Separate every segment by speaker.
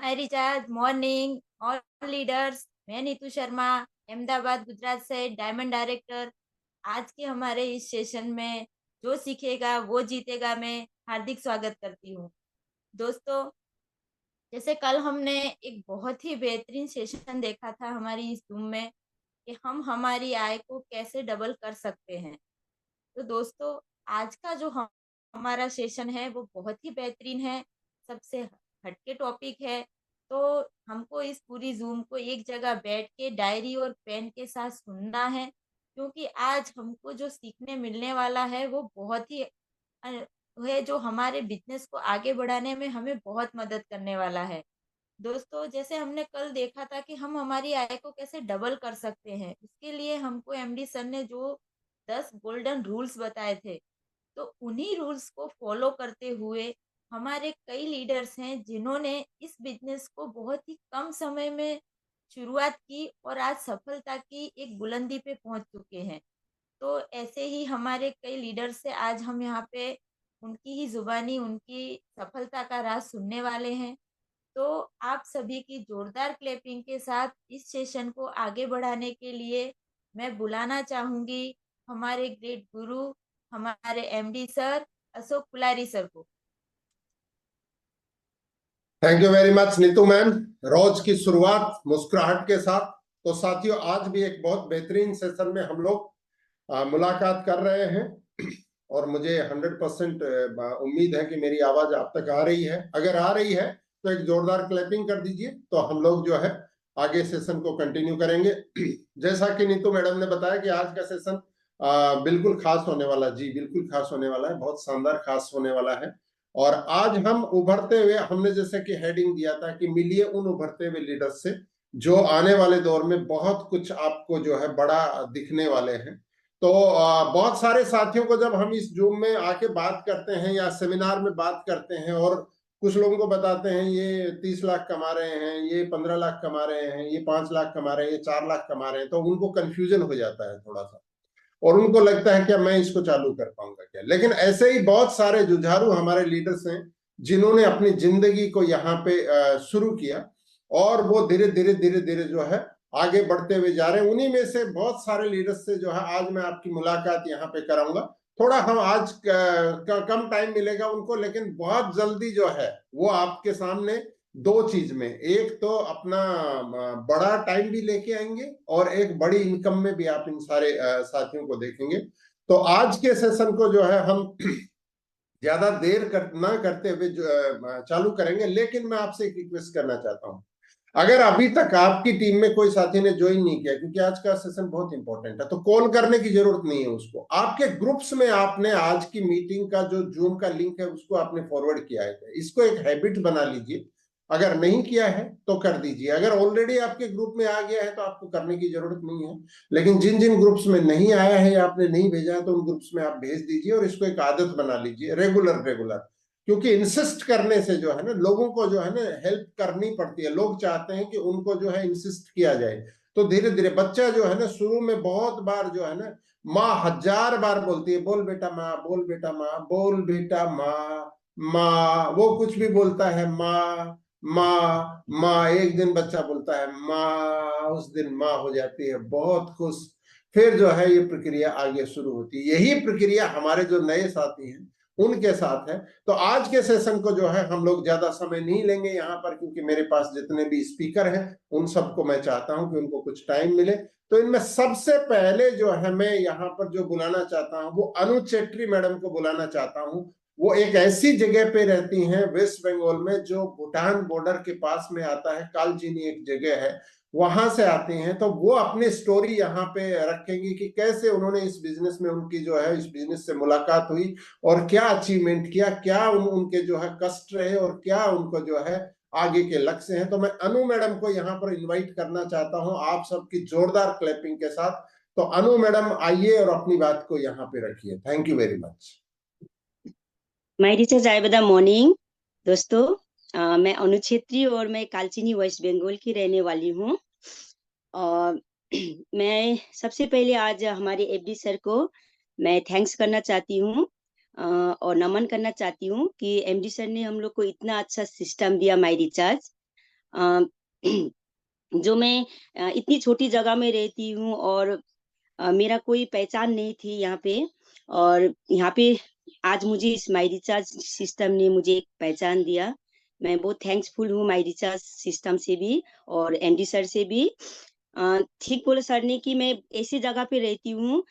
Speaker 1: हाय recharge, morning all leaders. मैं नीतू शर्मा, अहमदाबाद गुजरात से diamond director. आज के हमारे इस सेशन में जो सीखेगा वो जीतेगा में हार्दिक स्वागत करती हूँ। दोस्तों, जैसे कल हमने एक बहुत ही बेहतरीन सेशन देखा था हमारी इस जूम में कि हम हमारी आय को कैसे डबल कर सकते हैं। तो दोस्तों, आज का जो हमारा सेशन है वो बहुत ही बेहतरीन है, सबसे हटके टॉपिक है। तो हमको इस पूरी जूम को एक जगह बैठ के डायरी और पेन के साथ सुनना है, क्योंकि आज हमको जो सीखने मिलने वाला है वो बहुत ही है, जो हमारे बिजनेस को आगे बढ़ाने में हमें बहुत मदद करने वाला है। दोस्तों, जैसे हमने कल देखा था कि हम हमारी आय को कैसे डबल कर सकते हैं, उसके लिए हमको एमडी सर ने जो 10 गोल्डन रूल्स बताए थे, तो उन्हीं रूल्स को फॉलो करते हुए हमारे कई लीडर्स हैं जिन्होंने इस बिजनेस को बहुत ही कम समय में शुरुआत की और आज सफलता की एक बुलंदी पे पहुंच चुके हैं। तो ऐसे ही हमारे कई लीडर्स से आज हम यहाँ पे उनकी ही जुबानी उनकी सफलता का राज सुनने वाले हैं। तो आप सभी की जोरदार क्लैपिंग के साथ इस सेशन को आगे बढ़ाने के लिए मैं बुलाना चाहूंगी हमारे ग्रेट गुरु, हमारे MD sir Ashok Kulari sir को।
Speaker 2: Thank you very much Neetu ma'am. रोज की शुरुआत मुस्कुराहट के साथ। तो साथियों, आज भी एक बहुत बेहतरीन सेशन में हम लोग मुलाकात कर रहे हैं और मुझे 100% उम्मीद है कि मेरी आवाज आप तक आ रही है। अगर आ रही है तो एक जोरदार क्लैपिंग कर दीजिए, तो हम लोग जो है आगे सेशन को कंटिन्यू करेंगे। जैसा कि नीतू मैडम ने बताया कि आज का सेशन बिल्कुल खास होने वाला, जी बिल्कुल खास होने वाला है, बहुत शानदार खास होने वाला है। और आज हम उभरते हुए, हमने जैसे कि हेडिंग दिया था कि मिलिए उन उभरते हुए लीडर्स से जो आने वाले दौर में बहुत कुछ आपको जो है बड़ा दिखने वाले हैं। तो बहुत सारे साथियों को जब हम इस जूम में आके बात करते हैं या सेमिनार में बात करते हैं और कुछ लोगों को बताते हैं ये 30 लाख कमा रहे हैं, ये 15 लाख कमा रहे हैं, ये 5 लाख कमा रहे हैं, ये 4 लाख कमा रहे हैं, तो उनको कंफ्यूजन हो जाता है थोड़ा सा और उनको लगता है क्या मैं इसको चालू कर पाऊंगा क्या। लेकिन ऐसे ही बहुत सारे जुझारू हमारे लीडर्स हैं जिन्होंने अपनी जिंदगी को यहाँ पे शुरू किया और वो धीरे धीरे धीरे धीरे जो है आगे बढ़ते हुए जा रहे हैं। उन्हीं में से बहुत सारे लीडर्स से जो है आज मैं आपकी मुलाकात यहाँ पे कराऊंगा। थोड़ा हम आज कम टाइम मिलेगा उनको, लेकिन बहुत जल्दी जो है वो आपके सामने दो चीज में, एक तो अपना बड़ा टाइम भी लेके आएंगे और एक बड़ी इनकम में भी आप इन सारे साथियों को देखेंगे। तो आज के सेशन को जो है हम ज्यादा देर ना करते हुए चालू करेंगे। लेकिन मैं आपसे एक रिक्वेस्ट करना चाहता हूं, अगर अभी तक आपकी टीम में कोई साथी ने ज्वाइन नहीं किया, क्योंकि आज का सेशन बहुत इंपॉर्टेंट है, तो कॉल करने की जरूरत नहीं है उसको। आपके ग्रुप्स में आपने आज की मीटिंग का जो जूम का लिंक है उसको आपने फॉरवर्ड किया है, इसको एक हैबिट बना लीजिए। अगर नहीं किया है तो कर दीजिए। अगर ऑलरेडी आपके ग्रुप में आ गया है तो आपको करने की जरूरत नहीं है। लेकिन जिन जिन ग्रुप्स में नहीं आया है या आपने नहीं भेजा है तो उन ग्रुप्स में आप भेज दीजिए और इसको एक आदत बना लीजिए, रेगुलर रेगुलर। क्योंकि इंसिस्ट करने से जो है ना, लोगों को जो है ना हेल्प करनी पड़ती है। लोग चाहते हैं कि उनको जो है इंसिस्ट किया जाए। तो धीरे धीरे बच्चा जो है ना शुरू में बहुत बार जो है ना माँ 1000 बार बोलती है, बोल बेटा माँ, बोल बेटा माँ, बोल बेटा माँ, माँ। वो कुछ भी बोलता है, माँ माँ माँ। एक दिन बच्चा बोलता है माँ, उस दिन माँ हो जाती है बहुत खुश। फिर जो है ये प्रक्रिया आगे शुरू होती है। यही प्रक्रिया हमारे जो नए साथी हैं उनके साथ है। तो आज के सेशन को जो है हम लोग ज्यादा समय नहीं लेंगे यहाँ पर, क्योंकि मेरे पास जितने भी स्पीकर हैं उन सबको मैं चाहता हूं कि उनको कुछ टाइम मिले। तो इनमें सबसे पहले जो है मैं यहाँ पर जो बुलाना चाहता हूँ वो अनु चेट्री मैडम को बुलाना चाहता हूँ। वो एक ऐसी जगह पे रहती हैं वेस्ट बंगाल में जो भूटान बॉर्डर के पास में आता है, कालचिनी एक जगह है, वहां से आते हैं। तो वो अपनी स्टोरी यहाँ पे रखेंगी कि कैसे उन्होंने इस बिजनेस में, उनकी जो है इस बिजनेस से मुलाकात हुई और क्या अचीवमेंट किया, क्या उनके जो है कष्ट रहे और क्या उनको जो है आगे के लक्ष्य हैं। तो मैं अनु मैडम को यहाँ पर इनवाइट करना चाहता हूँ आप सबकी जोरदार क्लैपिंग के साथ। तो अनु मैडम आइए और अपनी बात को यहाँ पे रखिए। Thank you very much.
Speaker 3: My teacher जायबदा मॉर्निंग। दोस्तों, मैं अनु छेत्री और मैं कालचिनी वेस्ट बंगाल की रहने वाली हूँ। और मैं सबसे पहले आज हमारे एफडी सर को मैं थैंक्स करना चाहती हूँ और नमन करना चाहती हूँ कि एमडी सर ने हम लोग को इतना अच्छा सिस्टम दिया माय रिचार्ज। अ, जो मैं इतनी छोटी जगह में रहती हूँ और मेरा कोई पहचान नहीं थी यहाँ पे, और यहाँ पे आज मुझे इस माई रिचार्ज सिस्टम ने मुझे एक पहचान दिया। मैं बहुत थैंक्सफुल हूँ माई रिचार्ज सिस्टम से भी और एमडी सर से भी। ठीक बोले सर ने कि मैं ऐसी जगह पे रहती हूँ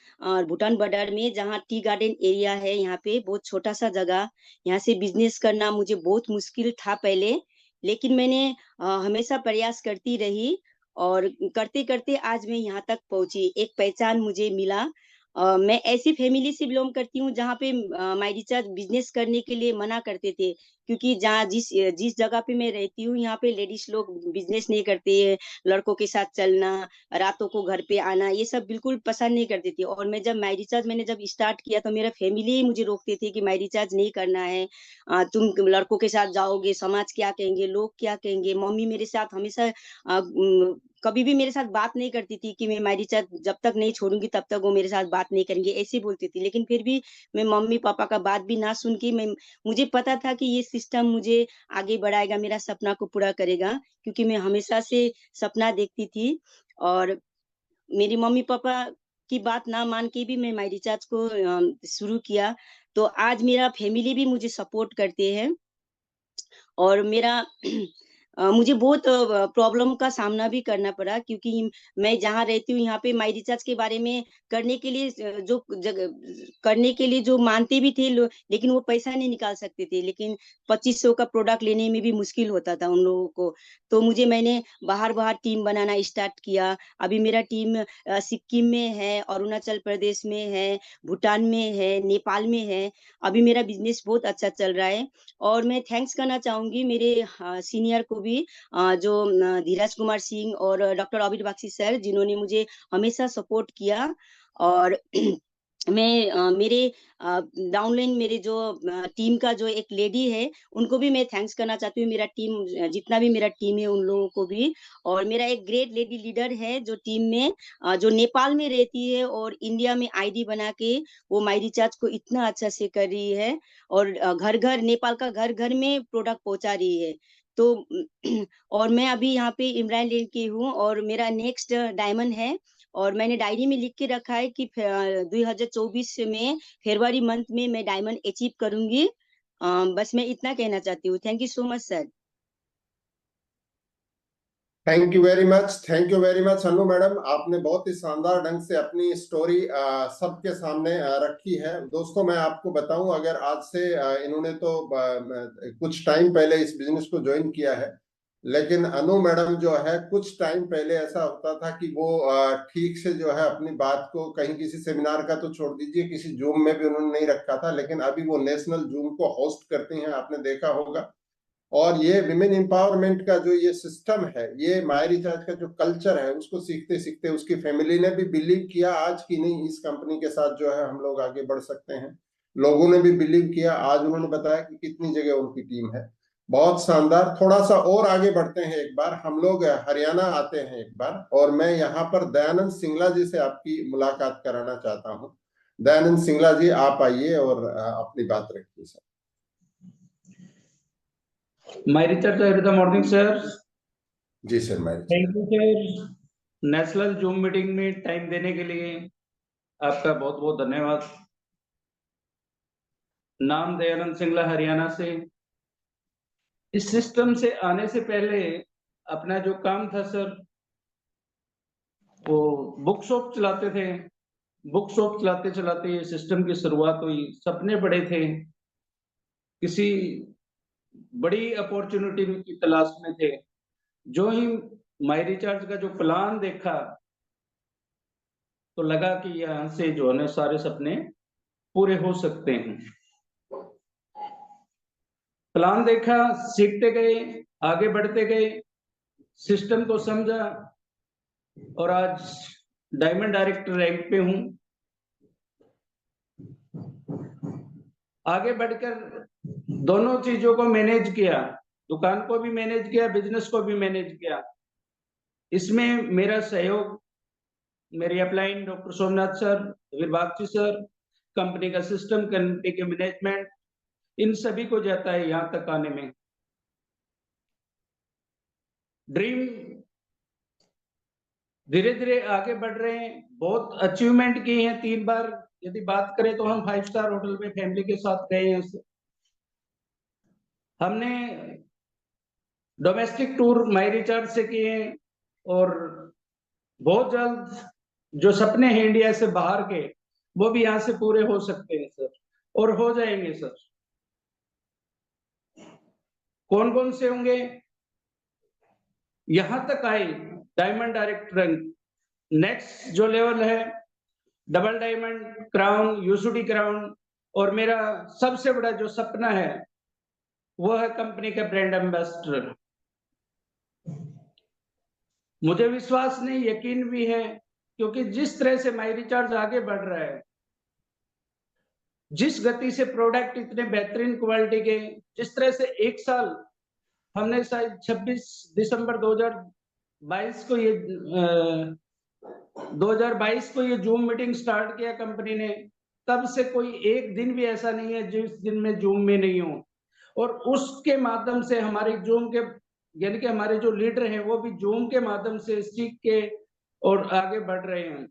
Speaker 3: भूटान बॉर्डर में, जहाँ टी गार्डन एरिया है। यहाँ पे बहुत छोटा सा जगह, यहाँ से बिजनेस करना मुझे बहुत मुश्किल था पहले, लेकिन मैंने हमेशा प्रयास करती रही और करते करते आज मैं यहाँ तक पहुंची, एक पहचान मुझे मिला। मैं ऐसी फैमिली से बिलोंग करती हूँ जहाँ पे माई रिचार्ज बिजनेस करने के लिए मना करते थे, क्योंकि जहाँ जिस जगह पे मैं रहती हूँ यहाँ पे लेडीज लोग बिजनेस नहीं करते हैं। लड़कों के साथ चलना, रातों को घर पे आना, ये सब बिल्कुल पसंद नहीं करती थी। और मैं जब माई रिचार्ज मैंने जब स्टार्ट किया तो मेरा फैमिली ही मुझे रोकते थे कि माई रिचार्ज नहीं करना है, तुम लड़कों के साथ जाओगे, समाज क्या कहेंगे, लोग क्या कहेंगे। मम्मी मेरे साथ हमेशा कभी भी मेरे साथ बात नहीं करती थी कि मैं माई रिचार्ज जब तक नहीं छोड़ूंगी तब तक वो मेरे साथ बात नहीं करेंगे, ऐसे बोलती थी। लेकिन फिर भी मैं मम्मी पापा का बात भी ना सुन के, मैं मुझे पता था कि ये सिस्टम मुझे आगे बढ़ाएगा, मेरा सपना को पूरा करेगा, क्योंकि मैं हमेशा से सपना देखती थी। और मेरी मम्मी पापा की बात ना मान के भी मैं माई रिचार्ज को शुरू किया। तो आज मेरा फैमिली भी मुझे सपोर्ट करते हैं। और मेरा मुझे बहुत प्रॉब्लम का सामना भी करना पड़ा, क्योंकि मैं जहाँ रहती हूँ यहाँ पे माई रिचार्ज के बारे में करने के लिए करने के लिए जो मानते भी थे लोग, लेकिन वो पैसा नहीं निकाल सकते थे। लेकिन 2500 का प्रोडक्ट लेने में भी मुश्किल होता था उन लोगों को। तो मैंने बाहर बाहर टीम बनाना स्टार्ट किया। अभी मेरा टीम सिक्किम में है, अरुणाचल प्रदेश में है, भूटान में है, नेपाल में है। अभी मेरा बिजनेस बहुत अच्छा चल रहा है। और मैं थैंक्स करना चाहूंगी मेरे सीनियर को भी, जो धीरज कुमार सिंह और डॉक्टर अबिर बख्शी सर, जिन्होंने मुझे हमेशा सपोर्ट किया। और मैं मेरे डाउनलाइन मेरे जो टीम का जो एक लेडी है, उनको भी मैं थैंक्स करना चाहती हूँ। मेरा टीम जितना भी मेरा टीम है उन लोगों को भी। और मेरा एक ग्रेट लेडी लीडर है जो टीम में जो नेपाल में रहती है और इंडिया में आईडी बना के वो माई रिचार्ज को इतना अच्छा से कर रही है। और घर घर नेपाल का घर घर में प्रोडक्ट पहुंचा रही है। तो और मैं अभी यहाँ पे इमरान लैंड की हूँ और मेरा नेक्स्ट डायमंड है। और मैंने डायरी में लिख के रखा है कि 2024 में फरवरी मंथ में मैं डायमंड अचीव करूंगी। बस मैं इतना कहना चाहती हूँ। Thank you so much sir.
Speaker 2: Thank you very much Anu madam. आपने बहुत ही शानदार ढंग से अपनी स्टोरी सबके सामने रखी है। दोस्तों, मैं आपको बताऊं, अगर आज से इन्होंने तो कुछ टाइम पहले इस बिजनेस को ज्वाइन किया है, लेकिन अनु मैडम जो है कुछ टाइम पहले ऐसा होता था कि वो ठीक से जो है अपनी बात को कहीं किसी सेमिनार का तो छोड़ दीजिए, किसी जूम में भी उन्होंने नहीं रखा था, लेकिन अभी वो नेशनल जूम को होस्ट करती हैं, आपने देखा होगा। और ये विमेन एम्पावरमेंट का जो ये सिस्टम है, ये माई रिचार्ज का जो कल्चर है, उसको सीखते सीखते उसकी फैमिली ने भी बिलीव किया आज की नहीं, इस कंपनी के साथ जो है हम लोग आगे बढ़ सकते हैं। लोगों ने भी बिलीव किया। आज उन्होंने बताया कि कितनी जगह उनकी टीम है। बहुत शानदार। थोड़ा सा और आगे बढ़ते हैं, एक बार हम लोग हरियाणा आते हैं एक बार, और मैं यहाँ पर दयानंद सिंगला जी से आपकी मुलाकात कराना चाहता हूँ। दयानंद सिंगला जी, आप आइए और अपनी बात रखिए सर।
Speaker 4: माई रिचार्ज एवरी मॉर्निंग सर।
Speaker 2: जी सर, मैं
Speaker 4: thank you sir, national zoom meeting में टाइम देने के लिए आपका बहुत बहुत धन्यवाद। नाम दयानंद सिंगला, हरियाणा से। इस सिस्टम से आने से पहले अपना जो काम था सर, वो बुक शॉप चलाते थे। बुक शॉप चलाते चलाते ये सिस्टम की शुरुआत हुई। सपने बड़े थे, किसी बड़ी अपॉर्चुनिटी की तलाश में थे। जो ही माई रिचार्ज का जो प्लान देखा तो लगा कि यहाँ से जो है सारे सपने पूरे हो सकते हैं। प्लान देखा, सीखते गए, आगे बढ़ते गए, सिस्टम को समझा और आज डायमंड डायरेक्टर रैंक पे हूं। आगे बढ़कर दोनों चीजों को मैनेज किया, दुकान को भी मैनेज किया, बिजनेस को भी मैनेज किया। इसमें मेरा सहयोग मेरे अपलाइन डॉक्टर सोमनाथ सर, विभागची सर, कंपनी का सिस्टम, कंपनी के मैनेजमेंट, इन सभी को जाता है यहाँ तक आने में। ड्रीम धीरे धीरे आगे बढ़ रहे हैं, बहुत अचीवमेंट किए हैं। 3 बार यदि बात करें तो हम 5 स्टार होटल में फैमिली के साथ गए हैं। हमने डोमेस्टिक टूर माई रिचार्ज से किए हैं, और बहुत जल्द जो सपने हैं इंडिया से बाहर के, वो भी यहाँ से पूरे हो सकते हैं सर, और हो जाएंगे सर। कौन कौन से होंगे? यहां तक आए डायमंड डायरेक्ट रैंक, नेक्स्ट जो लेवल है double diamond, crown, UCD crown, और मेरा सबसे बड़ा जो सपना है वो है कंपनी का ब्रांड एम्बेसडर। मुझे विश्वास नहीं, यकीन भी है, क्योंकि जिस तरह से माई रिचार्ज आगे बढ़ रहा है, जिस गति से प्रोडक्ट इतने बेहतरीन क्वालिटी के, जिस तरह से एक साल हमने शायद 26 दिसंबर 2022 को ये 2022 को ये जूम मीटिंग स्टार्ट किया कंपनी ने, तब से कोई एक दिन भी ऐसा नहीं है जिस दिन में जूम में नहीं हूं, और उसके माध्यम से हमारी जूम के यानी कि हमारे जो लीडर हैं वो भी जूम के माध्यम से सीख के और आगे बढ़ रहे हैं।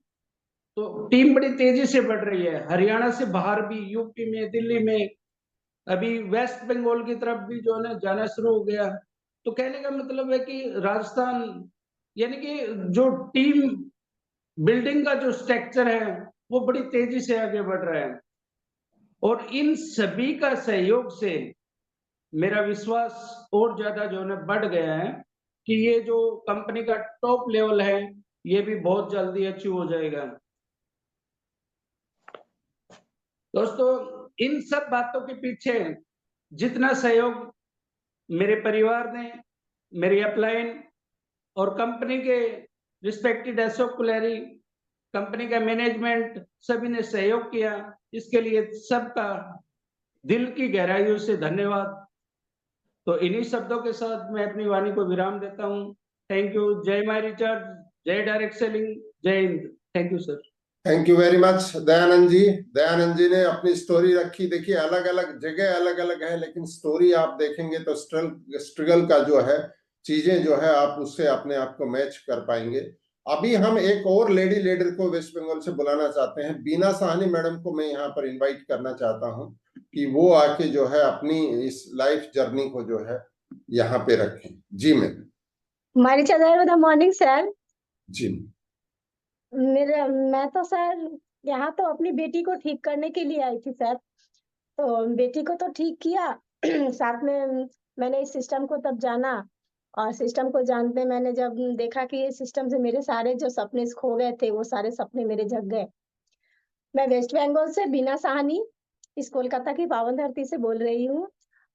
Speaker 4: तो टीम बड़ी तेजी से बढ़ रही है, हरियाणा से बाहर भी, यूपी में, दिल्ली में, अभी वेस्ट बंगाल की तरफ भी जो है ना जाना शुरू हो गया। तो कहने का मतलब है कि राजस्थान यानी कि जो टीम बिल्डिंग का जो स्ट्रक्चर है वो बड़ी तेजी से आगे बढ़ रहा है, और इन सभी का सहयोग से मेरा विश्वास और ज्यादा जो है बढ़ गया है कि ये जो कंपनी का टॉप लेवल है ये भी बहुत जल्दी अचीव हो जाएगा। दोस्तों, इन सब बातों के पीछे जितना सहयोग मेरे परिवार ने, मेरी अपलाइन और कंपनी के रिस्पेक्टेड अशोक कुलहरी, कंपनी का मैनेजमेंट, सभी ने सहयोग किया, इसके लिए सबका दिल की गहराइयों से धन्यवाद। तो इन्हीं शब्दों के साथ मैं अपनी वाणी को विराम देता हूँ। Thank you. जय माई रिचार्ज, जय डायरेक्ट सेलिंग, जय Hind. Thank you sir.
Speaker 2: Thank you very much Dayanand ji. Dayanand ji ने अपनी स्टोरी रखी। देखिए, अलग अलग जगह अलग अलग है, लेकिन स्टोरी आप देखेंगे तो स्ट्रगल का जो है, चीजें जो है, आप उससे अपने आप को मैच कर पाएंगे। अभी हम एक और लेडी लीडर को वेस्ट बंगाल से बुलाना चाहते हैं। बीना साहनी मैडम को मैं यहाँ पर इनवाइट करना चाहता हूँ कि वो आके जो है अपनी इस लाइफ जर्नी को जो है यहाँ पे रखें। जी मैम।
Speaker 5: Morning sir.
Speaker 2: जी
Speaker 5: मैं तो सर यहाँ तो अपनी बेटी को ठीक करने के लिए आई थी सर। तो बेटी को तो ठीक किया साथ में मैंने इस सिस्टम को तब जाना, और सिस्टम को जानते मैंने जब देखा कि ये सिस्टम से मेरे सारे जो सपने खो गए थे वो सारे सपने मेरे जग गए। मैं वेस्ट बंगाल से बीना साहनी इस कोलकाता की पावन धरती से बोल रही हूँ।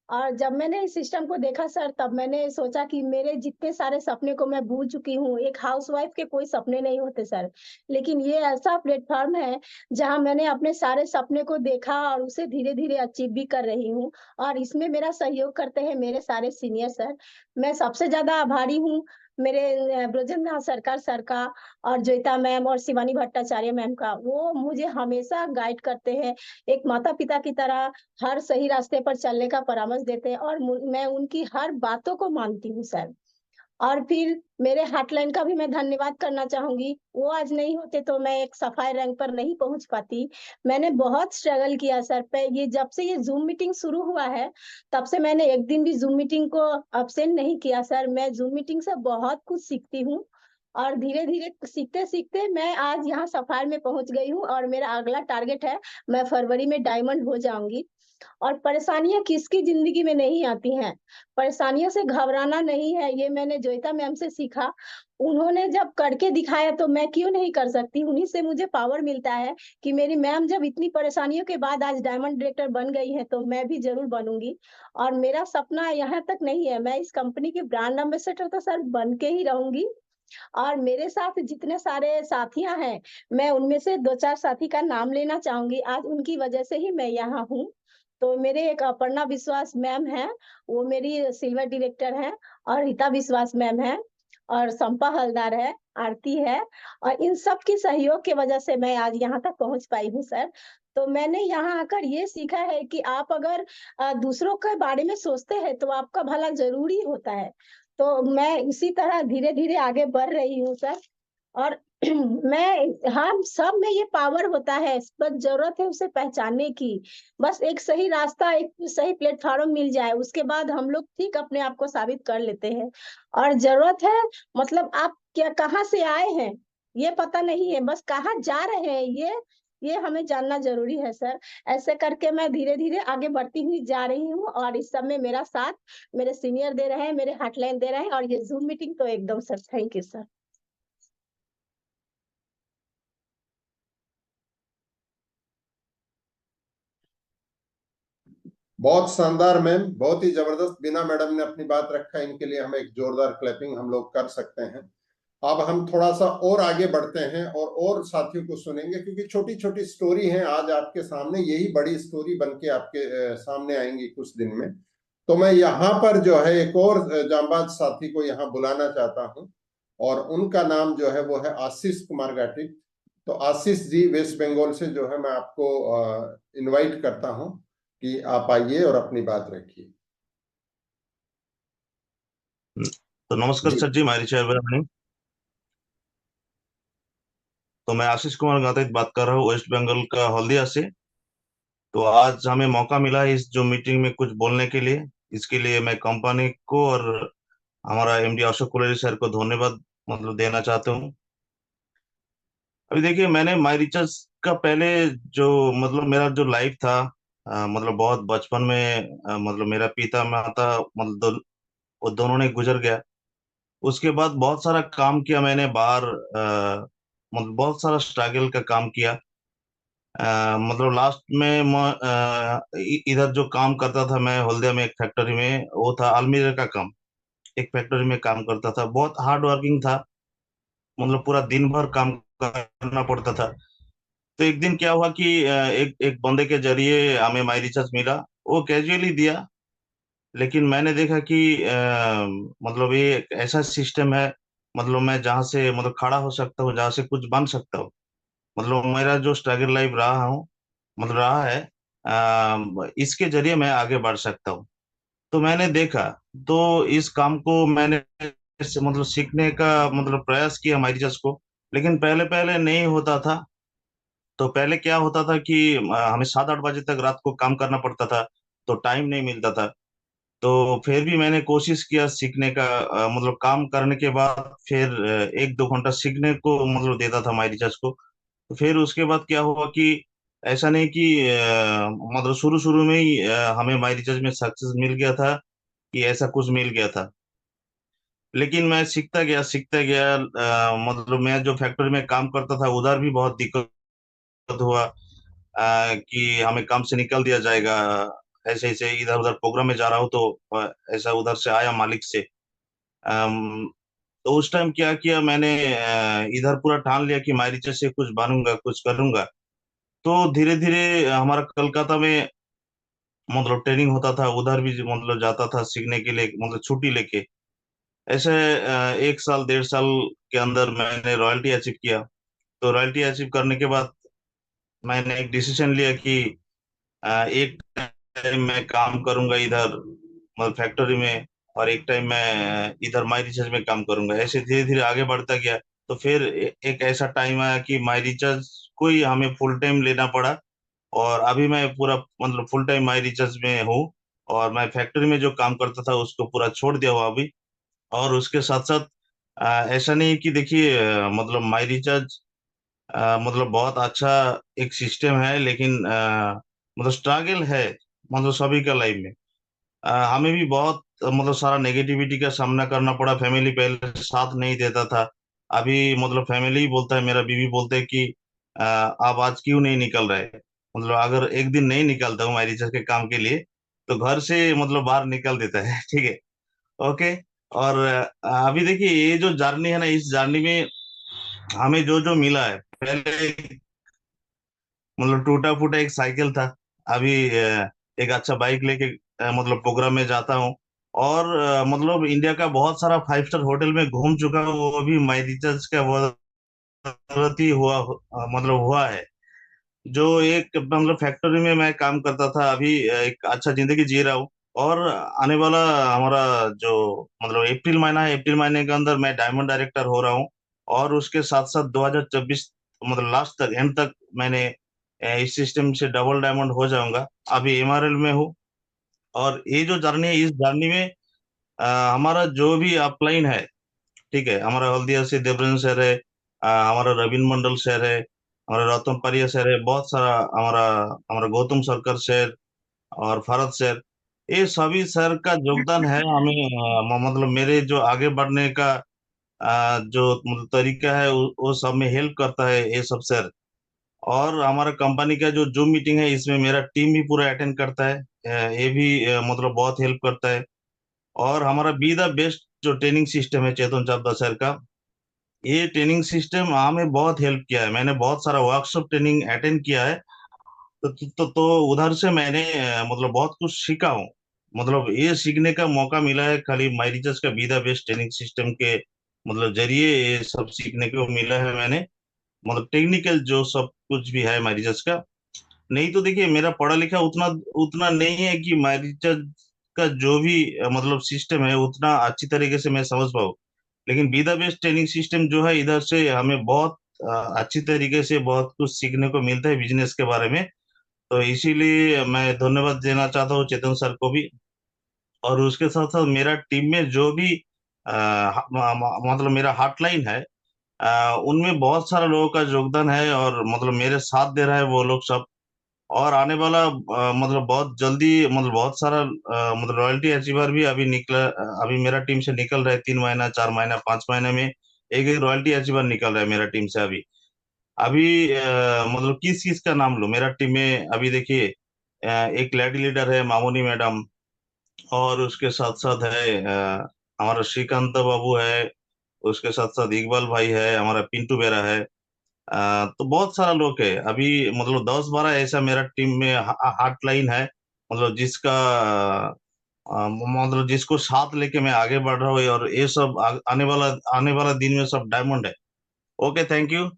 Speaker 5: और जब मैंने इस सिस्टम को देखा सर, तब मैंने सोचा कि मेरे जितने सारे सपने को मैं भूल चुकी हूँ। एक हाउसवाइफ के कोई सपने नहीं होते सर, लेकिन ये ऐसा प्लेटफॉर्म है जहाँ मैंने अपने सारे सपने को देखा और उसे धीरे धीरे अचीव भी कर रही हूँ। और इसमें मेरा सहयोग करते हैं मेरे सारे सीनियर सर। मैं सबसे ज्यादा आभारी हूँ मेरे ब्रजेंद्र सरकार सर का, और जोईता मैम और शिवानी भट्टाचार्य मैम का। वो मुझे हमेशा गाइड करते हैं, एक माता पिता की तरह हर सही रास्ते पर चलने का परामर्श देते हैं, और मैं उनकी हर बातों को मानती हूँ सर। और फिर मेरे हॉटलाइन का भी मैं धन्यवाद करना चाहूंगी। वो आज नहीं होते तो मैं एक सफाई रैंक पर नहीं पहुंच पाती। मैंने बहुत स्ट्रगल किया सर पे। ये जब से ये जूम मीटिंग शुरू हुआ है तब से मैंने एक दिन भी जूम मीटिंग को अब्सेंट नहीं किया सर। मैं जूम मीटिंग से बहुत कुछ सीखती हूँ, और धीरे धीरे सीखते सीखते मैं आज यहाँ सफाई में पहुंच गई हूँ। और मेरा अगला टारगेट है, मैं फरवरी में डायमंड हो जाऊंगी। और परेशानियां किसकी जिंदगी में नहीं आती हैं, परेशानियों से घबराना नहीं है, ये मैंने जोईता मैम से सीखा। उन्होंने जब करके दिखाया तो मैं क्यों नहीं कर सकती। उन्हीं से मुझे पावर मिलता है कि मेरी मैम जब इतनी परेशानियों के बाद आज डायमंड डायरेक्टर बन गई है तो मैं भी जरूर बनूंगी। और मेरा सपना यहाँ तक नहीं है, मैं इस कंपनी के ब्रांड एम्बेसडर तो सर बन के ही रहूंगी। और मेरे साथ जितने सारे साथियां हैं, मैं उनमें से 2-4 साथी का नाम लेना चाहूंगी। आज उनकी वजह से ही मैं यहाँ हूँ। तो मेरे एक अपर्णा विश्वास मैम है, वो मेरी सिल्वर डायरेक्टर है, और रीता विश्वास मैम है, और संपा हलदार है, आरती है। और इन सब की सहयोग की वजह से मैं आज यहाँ तक पहुंच पाई हूँ सर। तो मैंने यहाँ आकर ये सीखा है कि आप अगर दूसरों के बारे में सोचते हैं तो आपका भला जरूरी होता है। तो मैं उसी तरह धीरे धीरे आगे बढ़ रही हूँ सर। और मैं हम सब में ये पावर होता है, बस जरूरत है उसे पहचानने की। बस एक सही रास्ता, एक सही प्लेटफॉर्म मिल जाए, उसके बाद हम लोग ठीक अपने आप को साबित कर लेते हैं। और जरूरत है, मतलब आप क्या कहाँ से आए हैं ये पता नहीं है, बस कहाँ जा रहे हैं ये हमें जानना जरूरी है सर। ऐसे करके मैं धीरे धीरे आगे बढ़ती हुई जा रही हूँ, और इस सब में मेरा साथ मेरे सीनियर दे रहे हैं, मेरे हॉटलाइन दे रहे हैं, और ये जूम मीटिंग तो एकदम सर, थैंक यू सर।
Speaker 2: बहुत शानदार मैम, बहुत ही जबरदस्त। बिना मैडम ने अपनी बात रखा, इनके लिए हम एक जोरदार क्लैपिंग हम लोग कर सकते हैं। अब हम थोड़ा सा और आगे बढ़ते हैं और साथियों को सुनेंगे, क्योंकि छोटी छोटी स्टोरी हैं आज आपके सामने, यही बड़ी स्टोरी बन के आपके सामने आएंगी कुछ दिन में। तो मैं यहाँ पर जो है एक और जांबाज साथी को यहाँ बुलाना चाहता हूँ, और उनका नाम जो है वो है आशीष कुमार गाटी। तो आशीष जी वेस्ट बंगाल से जो है मैं आपको इनवाइट करता हूँ कि आप आइए और अपनी बात रखिए।
Speaker 6: तो नमस्कार सर जी, मारी चेयर। तो मैं आशीष कुमार गाते बात कर रहा हूँ वेस्ट बंगाल का हल्दिया से। तो आज हमें मौका मिला है इस जो मीटिंग में कुछ बोलने के लिए। इसके लिए मैं कंपनी को और हमारा एमडी अशोक कुरेरी सर को धन्यवाद देना चाहता हूँ। अभी देखिए, मैंने माई रिचार्ज का पहले जो मेरा जो लाइफ था, बहुत बचपन में, मेरा पिता माता वो दोनों ने गुजर गया। उसके बाद बहुत सारा काम किया मैंने बाहर, बहुत सारा स्ट्रगल का काम किया। लास्ट में मैं इधर जो काम करता था, मैं हल्दिया में एक फैक्ट्री में, वो था अलमीरा का काम। एक फैक्ट्री में काम करता था, बहुत हार्ड वर्किंग था। पूरा दिन भर काम करना पड़ता था। तो एक दिन क्या हुआ कि एक एक बंदे के जरिए हमें माई रिचार्ज मिला। वो कैजुअली दिया, लेकिन मैंने देखा कि ये एक ऐसा सिस्टम है, मैं जहाँ से खड़ा हो सकता हूँ, जहाँ से कुछ बन सकता हूँ। मेरा जो स्ट्रगल लाइफ रहा हूँ, रहा है, इसके जरिए मैं आगे बढ़ सकता हूँ। तो मैंने देखा, तो इस काम को मैंने सीखने का प्रयास किया माई रिचार्ज को। लेकिन पहले पहले नहीं होता था। तो पहले क्या होता था कि हमें 7-8 बजे तक रात को काम करना पड़ता था, तो टाइम नहीं मिलता था। तो फिर भी मैंने कोशिश किया सीखने का। काम करने के बाद फिर 1-2 घंटा सीखने को देता था माई रिचार्ज को। तो फिर उसके बाद क्या हुआ कि ऐसा नहीं कि शुरू शुरू में ही हमें माई रिचार्ज में सक्सेस मिल गया था, कि ऐसा कुछ मिल गया था। लेकिन मैं सीखता गया। मैं जो फैक्ट्री में काम करता था, उधर भी बहुत दिक्कत हुआ, कि हमें काम से निकल दिया जाएगा। ऐसे ऐसे इधर उधर प्रोग्राम में जा रहा हूँ, तो ऐसा उधर से आया मालिक से। अम, तो उस टाइम क्या किया मैंने, इधर पूरा ठान लिया कि माई रिचार्ज से कुछ बनूंगा, कुछ करूंगा। तो धीरे धीरे हमारा कोलकाता में ट्रेनिंग होता था, उधर भी जाता था सीखने के लिए, छुट्टी लेके। ऐसे 1 साल 1.5 साल के अंदर मैंने रॉयल्टी अचीव किया। तो रॉयल्टी अचीव करने के बाद मैंने एक डिसीजन लिया कि एक टाइम मैं काम करूंगा इधर फैक्ट्री में, और एक टाइम मैं इधर माई रिचार्ज में काम करूंगा। ऐसे धीरे धीरे आगे बढ़ता गया। तो फिर एक ऐसा टाइम आया कि माई रिचार्ज को ही हमें फुल टाइम लेना पड़ा। और अभी मैं पूरा फुल टाइम माई रिचार्ज में हूँ। और मैं फैक्ट्री में जो काम करता था उसको पूरा छोड़ दिया हुआ अभी। और उसके साथ साथ ऐसा नहीं कि देखिए, माई रिचार्ज बहुत अच्छा एक सिस्टम है, लेकिन स्ट्रगल है सभी का लाइफ में। हमें भी बहुत सारा नेगेटिविटी का सामना करना पड़ा। फैमिली पहले साथ नहीं देता था। अभी फैमिली ही बोलता है, मेरा बीवी बोलते है कि आप आज क्यों नहीं निकल रहे। अगर एक दिन नहीं निकलता हूँ माई रिचार्ज के काम के लिए, तो घर से बाहर निकल देता है। ठीक है, ओके। और अभी देखिए, ये जो जर्नी है ना, इस जर्नी में हमें जो जो मिला है, पहले टूटा फूटा एक साइकिल था। अभी एक अच्छा बाइक लेके प्रोग्राम में जाता हूँ। और इंडिया का बहुत सारा 5 स्टार होटल में घूम चुका हूँ, वो भी माई रिचार्ज का बदौलत ही हुआ है। जो एक फैक्ट्री में मैं काम करता था, अभी एक अच्छा जिंदगी जी रहा हूँ। और आने वाला हमारा जो मतलब अप्रैल महीना है, अप्रैल महीने के अंदर मैं डायमंड डायरेक्टर हो रहा हूँ। और उसके साथ साथ 2024 मतलब लास्ट तक एंड तक मैंने इस सिस्टम से डबल डायमंड हो जाऊंगा। अभी एमआरएल में हूँ। और ये जो जर्नी है, इस जर्नी में हमारा जो भी अपलाइन है, ठीक है, हमारा हल्दिया से देवरन सर है, हमारा रविंद्र मंडल सर है, हमारा रतन पारिया सर है, बहुत सारा हमारा हमारा गौतम सरकार सर और फरहत सर, ये सभी सर का योगदान है हमें मतलब मेरे जो आगे बढ़ने का जो मतलब तरीका है वो सब में हेल्प करता है ये सब सर। और हमारा कंपनी का जो जूम मीटिंग है, इसमें मेरा टीम भी पूरा अटेंड करता है, ये भी मतलब बहुत हेल्प करता है। और हमारा बी द बेस्ट जो ट्रेनिंग सिस्टम है चेतन चावदा सर का, ये ट्रेनिंग सिस्टम हमें बहुत हेल्प किया है। मैंने बहुत सारा वर्कशॉप ट्रेनिंग अटेंड किया है। तो उधर से मैंने मतलब बहुत कुछ सीखा हूँ। मतलब ये सीखने का मौका मिला है खाली माइरिचस का B the best training system के मतलब जरिए ये सब सीखने को मिला है मैंने। मतलब टेक्निकल जो सब कुछ भी है माइरिचस का। नहीं तो देखिए, मेरा पढ़ा लिखा उतना उतना नहीं है कि माइरिचस का जो भी मतलब सिस्टम है उतना अच्छी तरीके से मैं समझ पाऊँ। लेकिन B the best training system जो है, इधर से हमें बहुत अच्छी तरीके से बहुत कुछ सीखने को मिलता है बिजनेस के बारे में। तो इसीलिए मैं धन्यवाद देना चाहता हूँ चेतन सर को भी। और उसके साथ साथ मेरा टीम में जो भी मतलब मेरा हॉटलाइन है, उनमें बहुत सारा लोगों का योगदान है और मतलब मेरे साथ दे रहा है वो लोग सब। और आने वाला मतलब बहुत जल्दी मतलब बहुत सारा मतलब रॉयल्टी अचीवर भी अभी निकला, अभी मेरा टीम से निकल रहा है 3 महीना 4 महीना 5 महीने में एक एक रॉयल्टी अचीवर निकल रहा है मेरा टीम से अभी। अभी मतलब किस किस का नाम लूं मेरा टीम में? अभी देखिए, एक लेडी लीडर है मामोनी मैडम, और उसके साथ साथ है हमारा श्रीकांत बाबू है, उसके साथ साथ इकबाल भाई है, हमारा पिंटू बेरा है। तो बहुत सारा लोग है अभी, मतलब 10-12 ऐसा मेरा टीम में हार्ट लाइन है। मतलब जिसका मतलब जिसको साथ लेके मैं आगे बढ़ रहा हूँ, और ये सब आने वाला दिन में सब डायमंड है। Okay, thank you.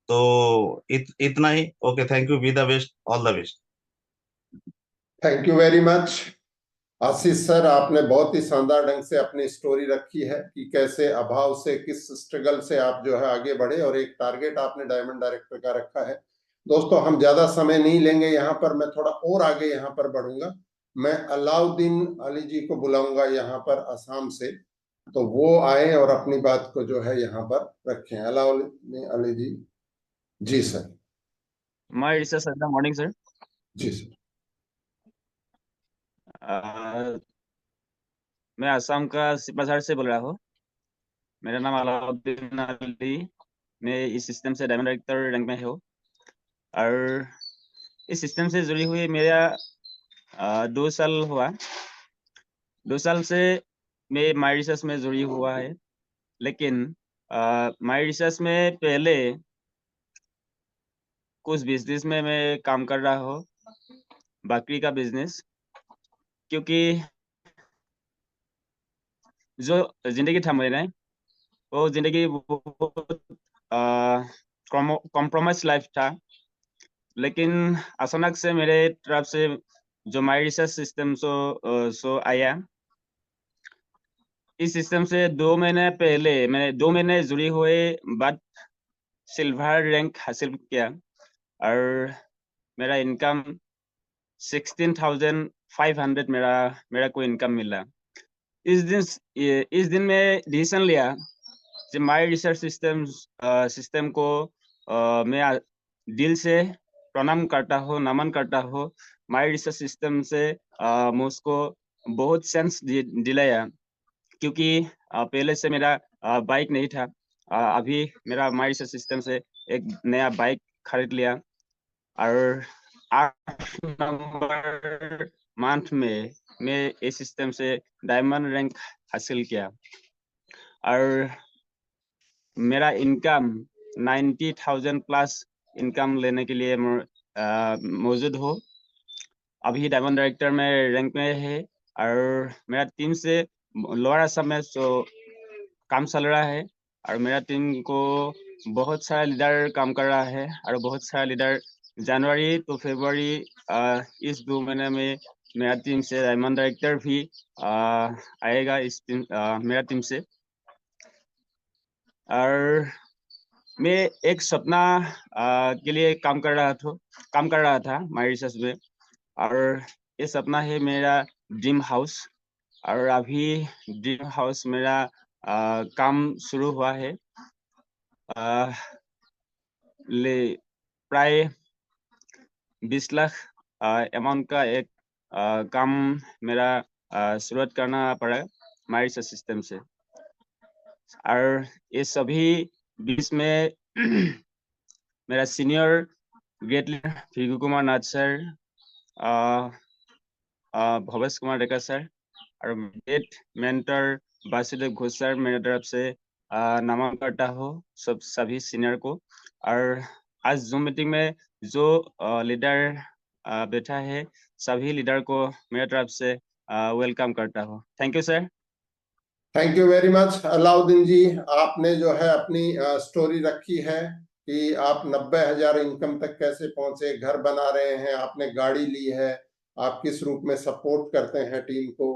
Speaker 6: तो इतना ही। Okay, thank you. Be the best, all the best.
Speaker 2: Thank you very much Ashish sir. आपने बहुत ही शानदार ढंग से अपनी स्टोरी रखी है कि कैसे अभाव से, किस स्ट्रगल से आप जो है आगे बढ़े, और एक टारगेट आपने डायमंड डायरेक्टर का रखा है। दोस्तों, हम ज्यादा समय नहीं लेंगे यहाँ पर, मैं थोड़ा और आगे यहाँ पर बढ़ूंगा। मैं अलाउद्दीन अली जी को बुलाऊंगा यहाँ पर असम से, तो वो आए और अपनी बात को जो है यहाँ पर रखें। अलाउद्दीन अली जी। जी sir.
Speaker 7: My research at the morning, sir.
Speaker 2: जी सर।
Speaker 7: मैं असम का सिपाझार से बोल रहा हूँ। मेरा नाम अलाउद्दीन अली। मैं इस सिस्टम से डायमंड डायरेक्टर रैंक में हूँ। और इस सिस्टम से जुड़ी हुई मेरा 2 साल हुआ। 2 साल से मैं माई रिसर्च में जुड़ी हुआ है। लेकिन माई रिसर्च में पहले कुछ बिजनेस में मैं काम कर रहा हूँ, बकरी का बिजनेस। क्योंकि जो जिंदगी था मेरा, वो जिंदगी बहुत कॉम्प्रोमाइज लाइफ था। लेकिन अचानक से मेरे तरफ से जो माई रिसर्च सिस्टम सो आया। इस सिस्टम से 2 महीने पहले मैंने 2 महीने जुड़ी हुए बाद सिल्वर रैंक हासिल किया। और मेरा इनकम 16,500 मेरा को इनकम मिला। इस दिन मैं डिसीजन लिया कि माई रिसर्च सिस्टम को मैं दिल से प्रणाम करता हूँ, नमन करता हूँ। माई रिसर्च सिस्टम से मुझको बहुत सेंस दिलाया। क्योंकि पहले से मेरा बाइक नहीं था। अभी मेरा माई रिसर्च सिस्टम से एक नया बाइक खरीद लिया। और 8 नंबर मंथ में मैं इस सिस्टम से डायमंड रैंक हासिल किया। और मेरा इनकम 90,000 प्लस इनकम लेने के लिए मौजूद हो। अभी डायमंड डायरेक्टर में रैंक में है। और मेरा टीम से लोअर असम में काम चल रहा है। और मेरा टीम को बहुत सारा लीडर काम कर रहा है। और बहुत सारा लीडर जनवरी तो फरवरी इस 2 महीने में मेरा टीम से डायमंड डायरेक्टर भी आएगा इस टीम मेरा टीम से। और मैं एक सपना के लिए काम कर रहा था माई रिसर्च में, और ये सपना है मेरा ड्रीम हाउस। और अभी ड्रीम हाउस मेरा काम शुरू हुआ है। प्राय 20 लाख अमाउंट का एक काम मेरा शुरुआत करना पड़ा माई रिसर्च सिस्टम से। और ये सभी बीच में मेरा सीनियर ग्रेड लीडर फिगू कुमार नाथ सर, भवेश कुमार डेका सर और great mentor Vasudev Ghosh sir मेरे तरफ से नमन करता हो सभी सीनियर को। और आज जूम मीटिंग में जो लीडर बैठा है सभी लीडर को मेरे तरफ से वेलकम करता हो। Thank you sir.
Speaker 2: Thank you very much Alauddin ji. आपने जो है अपनी स्टोरी रखी है कि आप 90,000 इनकम तक कैसे पहुंचे, घर बना रहे हैं, आपने गाड़ी ली है, आप किस रूप में सपोर्ट करते हैं टीम को।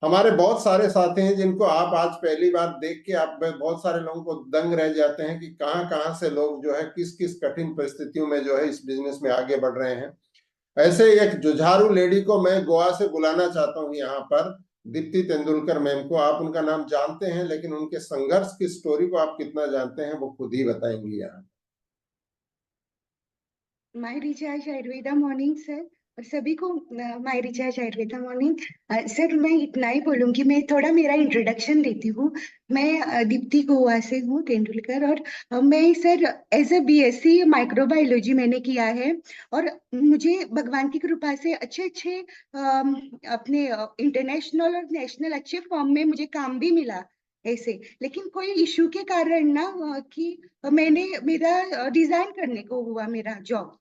Speaker 2: हमारे बहुत सारे साथी हैं जिनको आप आज पहली बार देख के आप बहुत सारे लोगों को दंग रह जाते हैं कि कहां से लोग जो है किस किस कठिन परिस्थितियों में जो है इस बिजनेस में आगे बढ़ रहे हैं। ऐसे एक जुझारू लेडी को मैं गोवा से बुलाना चाहता हूं यहाँ पर, दीप्ति तेंदुलकर मैम को। आप उनका नाम जानते हैं लेकिन उनके संघर्ष की स्टोरी को आप कितना जानते हैं वो खुद ही बताएंगी यहाँ।
Speaker 8: माई रिचार्ज आयुर्वेदा मॉर्निंग सर, और सभी को माई रिचार्ज आयुर्वेदा मॉर्निंग। सर मैं इतना ही बोलूंगी, मैं थोड़ा मेरा इंट्रोडक्शन देती हूँ। मैं दीप्ति गोवा से हूँ तेंदुलकर, और मैं sir as a BSc microbiology मैंने किया है। और मुझे भगवान की कृपा से अच्छे अपने इंटरनेशनल और नेशनल अच्छे फॉर्म में मुझे काम भी मिला ऐसे। लेकिन कोई इशू के कारण ना कि मैंने मेरा रिजाइन करने को हुआ मेरा जॉब।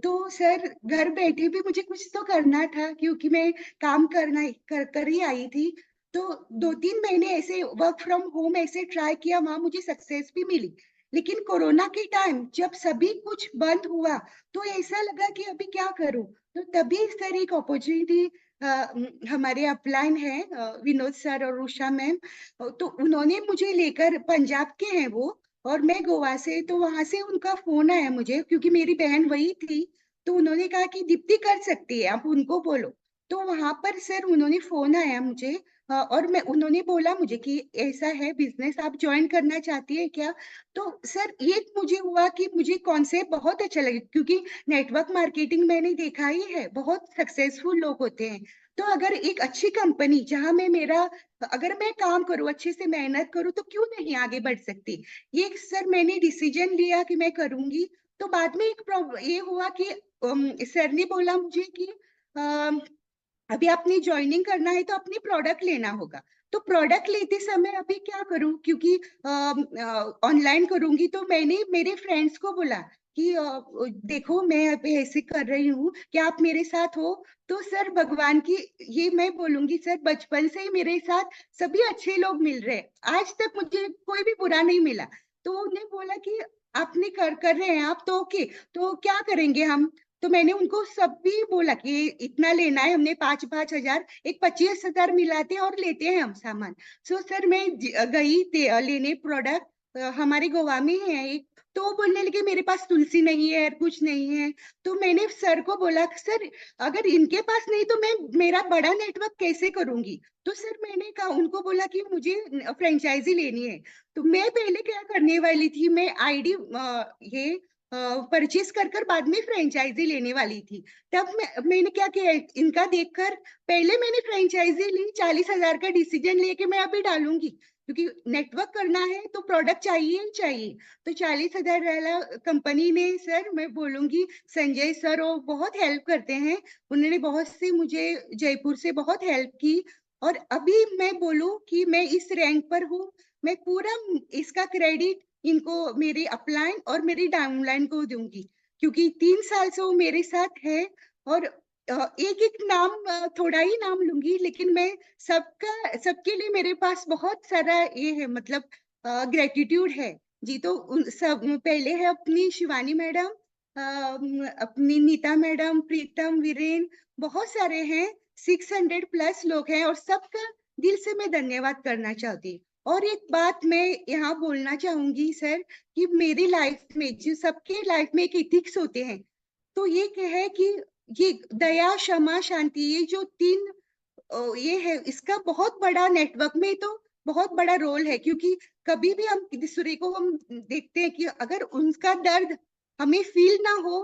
Speaker 8: तो सर घर बैठे भी मुझे कुछ तो करना था, क्योंकि मैं काम कर ही आई थी। तो 2-3 महीने ऐसे वर्क फ्रॉम होम ऐसे ट्राई किया, वहां मुझे सक्सेस भी मिली। लेकिन कोरोना के टाइम जब सभी कुछ बंद हुआ तो ऐसा लगा कि अभी क्या करूं। तो तभी सर एक अपॉर्चुनिटी, हमारे अपलाइन है विनोद सर और उषा मैम, तो उन्होंने मुझे लेकर, पंजाब के हैं वो और मैं गोवा से, तो वहां से उनका फोन आया मुझे, क्योंकि मेरी बहन वही थी। तो उन्होंने कहा कि दीप्ति कर सकती है, आप उनको बोलो। तो वहां पर सर उन्होंने फोन आया मुझे, और उन्होंने बोला मुझे कि ऐसा है बिजनेस, आप ज्वाइन करना चाहती है क्या। तो सर ये मुझे हुआ कि मुझे कॉन्सेप्ट बहुत अच्छा लगा, क्योंकि नेटवर्क मार्केटिंग मैंने देखा ही है, बहुत सक्सेसफुल लोग होते हैं। तो अगर एक अच्छी कंपनी जहां अगर मैं काम करूं, अच्छे से मेहनत करूं, तो क्यों नहीं आगे बढ़ सकती। ये सर मैंने डिसीजन लिया कि मैं करूंगी। तो बाद में एक ये हुआ कि सर ने बोला मुझे कि अभी आपने ज्वाइनिंग करना है तो अपनी प्रोडक्ट लेना होगा। तो प्रोडक्ट लेते समय अभी क्या करूं, क्योंकि ऑनलाइन करूंगी। तो मैंने मेरे फ्रेंड्स को बोला कि देखो मैं अभी ऐसे कर रही हूँ, क्या आप मेरे साथ हो। तो सर भगवान की, ये मैं बोलूंगी सर, बचपन से ही मेरे साथ सभी अच्छे लोग मिल रहे हैं, आज तक मुझे कोई भी बुरा नहीं मिला। तो उन्हें बोला कि आपने कर रहे हैं आप, तो ओके, तो क्या करेंगे हम। तो मैंने उनको सब भी बोला कि इतना लेना है, हमने 5-5 हजार, एक 25 हजार मिलाते हैं और लेते हैं हम सामान। सो सर मैं गई लेने प्रोडक्ट, हमारे गोवा में है एक। तो वो बोलने लगे मेरे पास तुलसी नहीं है, कुछ नहीं है। तो मैंने सर को बोला सर अगर इनके पास नहीं तो मैं मेरा बड़ा नेटवर्क कैसे करूंगी। तो सर मैंने कहा, उनको बोला कि मुझे फ्रेंचाइजी लेनी है। तो मैं पहले क्या करने वाली थी, मैं आईडी ये परचेज कर बाद में फ्रेंचाइजी लेने वाली थी। तब मैंने क्या किया, इनका देखकर पहले मैंने फ्रेंचाइजी ली, 40 हजार का डिसीजन लेके मैं अभी डालूंगी, क्योंकि नेटवर्क करना है तो प्रोडक्ट चाहिए ही चाहिए। तो 40 हजार वाला कंपनी ने, सर मैं बोलूंगी संजय सर वो बहुत हेल्प करते हैं, उन्होंने बहुत सी मुझे जयपुर से बहुत हेल्प की। और अभी मैं बोलूं कि मैं इस रैंक पर हूँ, मैं पूरा इसका क्रेडिट इनको, मेरी अपलाइन और मेरी डाउनलाइन को दूंगी, क्योंकि 3 साल से वो मेरे साथ है। और एक एक नाम, थोड़ा ही नाम लूंगी, लेकिन मैं सबके लिए मेरे पास बहुत सारा ये है, मतलब ग्रेटिट्यूड है जी। तो सब पहले है अपनी शिवानी मैडम, अपनी नीता मैडम, प्रीतम, वीरेन, बहुत सारे हैं। 600 प्लस लोग हैं और सबका दिल से मैं धन्यवाद करना चाहती हूँ। और एक बात मैं यहाँ बोलना चाहूंगी सर कि मेरी लाइफ में जो सबके लाइफ में एक इथिक्स होते हैं, तो ये है कि ये दया, क्षमा, शांति, ये जो 3 ये है, इसका बहुत बड़ा नेटवर्क में तो बहुत बड़ा रोल है। क्योंकि कभी भी हम दूसरे को हम देखते हैं कि अगर उनका दर्द हमें फील ना हो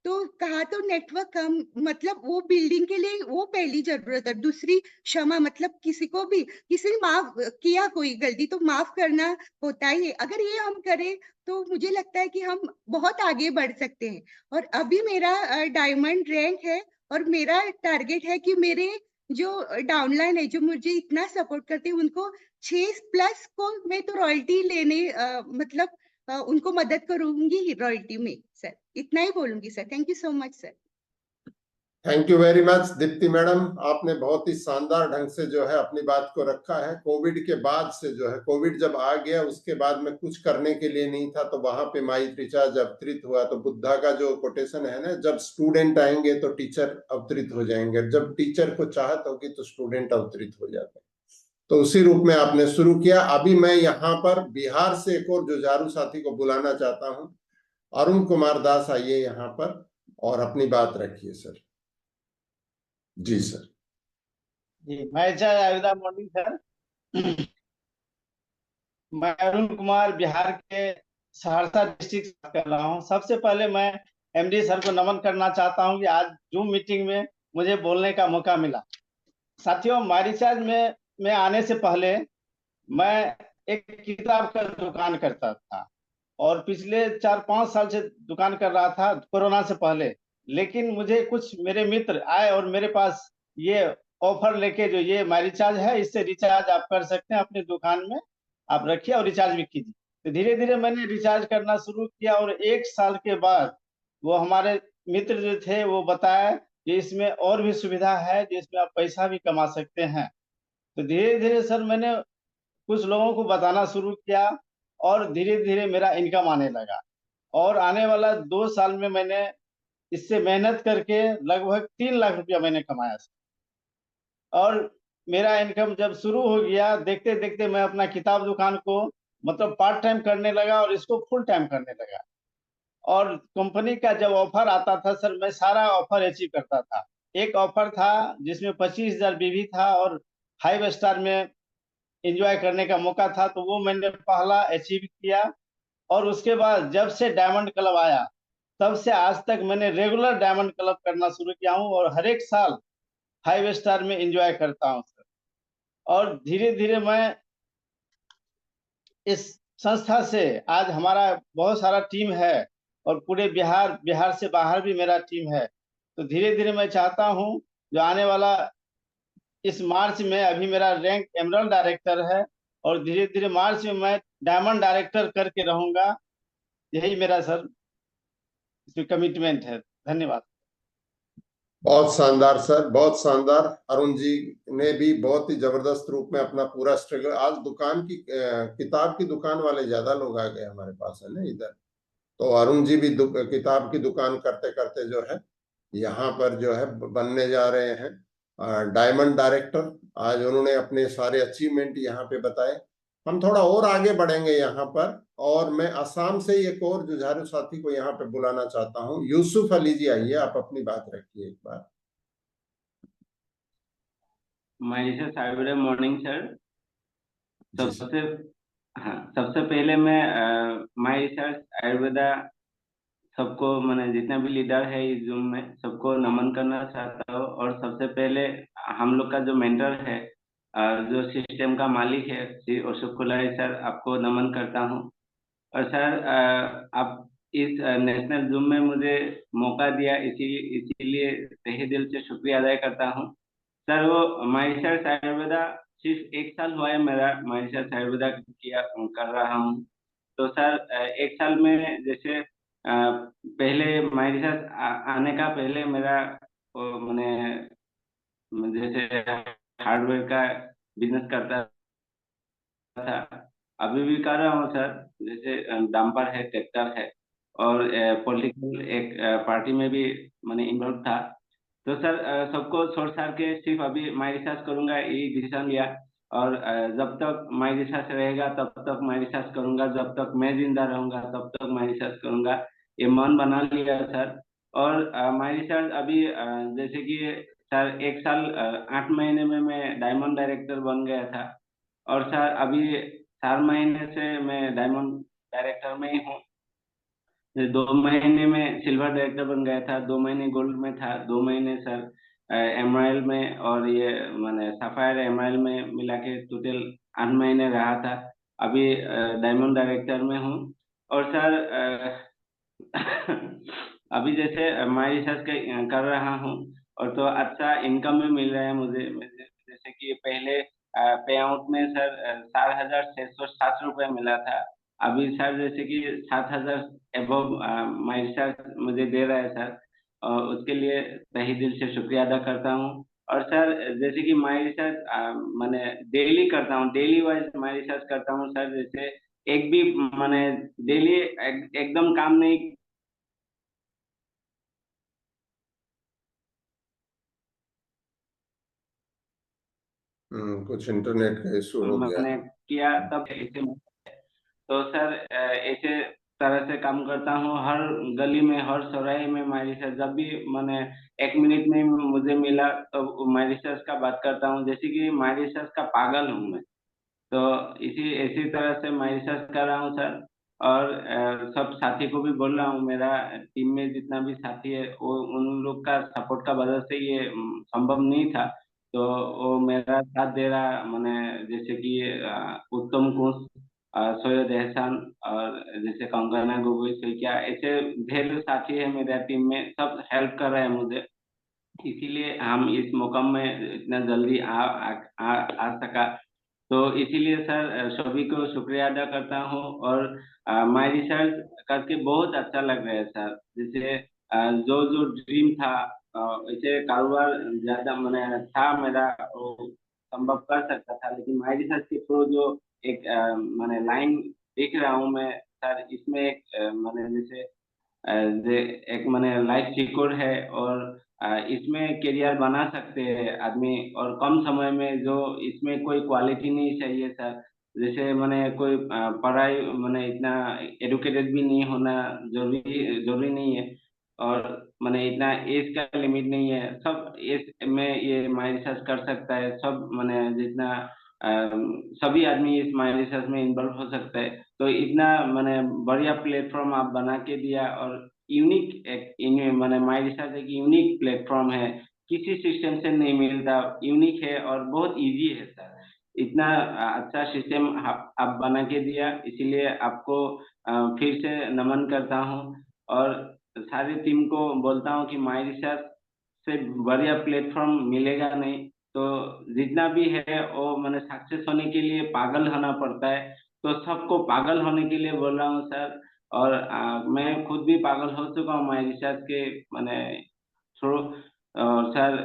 Speaker 8: तो कहा तो नेटवर्क कम, मतलब वो बिल्डिंग के लिए वो पहली जरूरत है। दूसरी क्षमा, मतलब किसी को भी किसी ने माफ किया कोई गलती तो माफ करना होता ही है। अगर ये हम करें तो मुझे लगता है कि हम बहुत आगे बढ़ सकते हैं। और अभी मेरा डायमंड रैंक है और मेरा टारगेट है कि मेरे जो डाउनलाइन है, जो मुझे इतना सपोर्ट करते हैं, उनको 6+ को मैं तो रॉयल्टी लेने मतलब उनको मदद करूंगी रॉयल्टी में। सर इतना ही बोलूंगी sir. Thank you so much sir.
Speaker 2: Thank you very much Deepti madam, आपने बहुत ही शानदार ढंग से जो है अपनी बात को रखा है। कोविड के बाद से जो है, कोविड जब आ गया उसके बाद में कुछ करने के लिए नहीं था, तो वहां पे माई रिचार्ज अवतरित हुआ। तो बुद्धा का जो कोटेशन है ना, जब स्टूडेंट आएंगे तो टीचर अवतरित हो जाएंगे, जब टीचर को चाहत होगी तो स्टूडेंट अवतरित हो जाते हैं। तो उसी रूप में आपने शुरू किया। अभी मैं यहाँ पर बिहार से एक और जुझारू साथी को बुलाना चाहता हूँ। अरुण कुमार दास, आइए यहाँ पर और अपनी बात रखिए सर। जी सर।
Speaker 9: जी, मैं जय आयुधा मॉर्निंग सर। मैं अरुण कुमार बिहार के सहरसा डिस्ट्रिक्ट से बात कर रहा हूँ। सबसे पहले मैं एमडी सर को नमन करना चाहता हूँ कि आज जूम मीटिंग में मुझे बोलने का मौका मिला। साथियों, मारीचार्ज में मैं आने से पहले मैं एक किताब का दुकान करता था और पिछले 4-5 साल से दुकान कर रहा था, कोरोना से पहले। लेकिन मुझे कुछ मेरे मित्र आए और मेरे पास ये ऑफर लेके, जो ये माई रिचार्ज है, इससे रिचार्ज आप कर सकते हैं अपनी दुकान में, आप रखिए और रिचार्ज भी कीजिए। तो धीरे धीरे मैंने रिचार्ज करना शुरू किया और 1 साल के बाद वो हमारे मित्र जो थे वो बताया कि इसमें और भी सुविधा है जिसमें आप पैसा भी कमा सकते हैं। तो धीरे धीरे सर मैंने कुछ लोगों को बताना शुरू किया और धीरे धीरे मेरा इनकम आने लगा। और आने वाला 2 साल में मैंने इससे मेहनत करके लगभग 3 लाख रुपया मैंने कमाया। और मेरा इनकम जब शुरू हो गया, देखते देखते मैं अपना किताब दुकान को मतलब पार्ट टाइम करने लगा और इसको फुल टाइम करने लगा। और कंपनी का जब ऑफर आता था सर, मैं सारा ऑफर अचीव करता था। एक ऑफर था जिसमें 25,000 बीवी था और 5 स्टार में एंजॉय करने का मौका था, तो वो मैंने पहला अचीव किया। और उसके बाद जब से डायमंड क्लब आया तब से आज तक मैंने रेगुलर डायमंड क्लब करना शुरू किया हूँ और हर एक साल 5 स्टार में एंजॉय करता हूँ सर। और धीरे धीरे मैं इस संस्था से, आज हमारा बहुत सारा टीम है और पूरे बिहार से बाहर भी मेरा टीम है। तो धीरे धीरे मैं चाहता हूँ जो आने वाला इस मार्च में, अभी मेरा रैंक एमरल्ड डायरेक्टर है और धीरे धीरे मार्च में मैं डायमंड डायरेक्टर करके रहूंगा। यही मेरा सर इसमें कमिटमेंट है। धन्यवाद।
Speaker 2: बहुत शानदार सर, बहुत शानदार। अरुण जी ने भी बहुत ही जबरदस्त रूप में अपना पूरा स्ट्रगल, आज दुकान की किताब की दुकान वाले ज्यादा लोग आ गए हमारे पास है ना इधर। तो अरुण जी भी किताब की दुकान करते करते जो है यहाँ पर जो है बनने जा रहे हैं डायमंड डायरेक्टर। आज उन्होंने अपने सारे अचीवमेंट यहाँ पे बताए। हम थोड़ा और आगे बढ़ेंगे यहाँ पर, और मैं असम से एक और जुझारू साथी को यहाँ पे बुलाना चाहता हूँ। यूसुफ अली जी, आइए, आप अपनी बात रखिए एक बार।
Speaker 10: Sir morning sir.
Speaker 2: जी सर।
Speaker 10: सबसे पहले मैं माई रिसर्च आयुर्वेदा सबको, मैंने जितना भी लीडर है इस जूम में, सबको नमन करना चाहता हूँ। और सबसे पहले हम लोग का जो मेंटर है, जो सिस्टम का मालिक है, श्री अशोक कुलारी सर, आपको नमन करता हूँ। और सर आप इस नेशनल जूम में मुझे मौका दिया, इसीलिए तहे दिल से शुक्रिया अदा करता हूँ सर। वो माई रिसर्च आयुर्वेदा सिर्फ 1 साल हुआ है मेरा माई रिसर्च आयुर्वेदा किया कर रहा हूँ। तो सर 1 साल में जैसे पहले माई रिसर्च आने का पहले मेरा मैंने जैसे हार्डवेयर का बिजनेस करता था, अभी भी कर रहा हूँ सर। जैसे डंपर है, ट्रैक्टर है और पॉलिटिकल एक पार्टी में भी मैंने इन्वॉल्व था। तो सर सबको छोड़ छाड़ के सिर्फ अभी माई रिसर्च करूंगा यही डिसीजन लिया। और जब तक माई रिसर्च रहेगा तब तक माई रिसर्च करूंगा, जब तक मैं जिंदा रहूंगा तब तक माई रिसर्च करूंगा, ये मन बना लिया सर। और माई रिसर्च अभी जैसे कि सर 1 साल 8 महीने में मैं डायमंड डायरेक्टर बन गया था। और सर अभी 4 महीने से मैं डायमंड डायरेक्टर में ही हूँ। 2 महीने में सिल्वर डायरेक्टर बन गया था, 2 महीने गोल्ड में था, 2 महीने सर एमराइल में, और ये मैंने सफायर एमराइल में मिला के टोटल 8 महीने रहा था। अभी डायमंड डायरेक्टर में हूँ। और सर अभी जैसे माई रिसर्च कर रहा हूँ, और तो अच्छा इनकम भी मिल रहा है मुझे। जैसे कि पहले पे आउट में सर 4,660 रुपये मिला था। अभी सर जैसे कि 7,000 एबव माई रिसर्च मुझे दे रहा है सर, और उसके लिए तहे दिल से शुक्रिया अदा करता हूँ। और सर जैसे कि माई रिसर्च मैंने डेली करता हूँ, डेली वाइज माई रिसर्च करता हूँ सर। जैसे एक भी मैंने डेली एकदम काम नहीं।
Speaker 2: कुछ इंटरनेट का इशू हो गया।
Speaker 10: मैंने किया तब ऐसे। तो सर ऐसे तरह से काम करता हूँ, हर गली में हर चौराहे में माई रिसर्च। जब भी मैंने 1 मिनट में मुझे मिला तो माई रिसर्च का बात करता हूँ, जैसे कि माई रिसर्च का पागल हूँ मैं। तो इसी तरह से मैं रिसर्च कर रहा हूँ सर। और सब साथी को भी बोल रहा हूँ, मेरा टीम में जितना भी साथी है वो उन लोग का सपोर्ट का वजह से ये संभव नहीं था। तो वो मेरा साथ दे रहा, मैंने जैसे कि उत्तम कुश, सैयद एहसान, और जैसे कंगना गोगोई क्या, ऐसे ढेर साथी है मेरा टीम में, सब हेल्प कर रहे हैं मुझे। इसीलिए हम इस मुकाम में इतना जल्दी आ सका। तो इसीलिए सर सभी को शुक्रिया अदा करता हूँ। और माई रिसर्च करके बहुत अच्छा लग रहा है सर। जैसे जो जो ड्रीम था वैसे कारोबार ज्यादा मैंने था मेरा, वो संभव कर सकता था, लेकिन माई रिसर्च के थ्रू जो एक मैंने लाइन देख रहा हूँ मैं सर, इसमें एक मैंने जैसे एक मैंने लाइफ सिक्योर है, और इसमें करियर बना सकते हैं आदमी, और कम समय में। जो इसमें कोई क्वालिटी नहीं चाहिए सर। जैसे मैंने कोई पढ़ाई मैंने इतना एडुकेटेड भी नहीं होना जरूरी जरूरी नहीं है, और मैंने इतना एज का लिमिट नहीं है, सब एज में ये माई रिसर्च कर सकता है सब। मैंने जितना सभी आदमी इस माई रिसर्च में इन्वॉल्व हो सकता है। तो इतना मैंने बढ़िया प्लेटफॉर्म आप बना के दिया, और यूनिक एक मैंने माई रिसर्च एक यूनिक प्लेटफॉर्म है, किसी सिस्टम से नहीं मिलता, यूनिक है और बहुत इजी है सर। इतना अच्छा सिस्टम आप बना के दिया, इसीलिए आपको फिर से नमन करता हूँ। और सारी टीम को बोलता हूँ कि माई रिसर्च से बढ़िया प्लेटफॉर्म मिलेगा नहीं। तो जितना भी है वो मैंने सक्सेस होने के लिए पागल होना पड़ता है, तो सबको पागल होने के लिए बोल रहा हूँ सर। और मैं खुद भी पागल हो चुका हूँ माई रिसर्च के मैंने थ्रू। और सर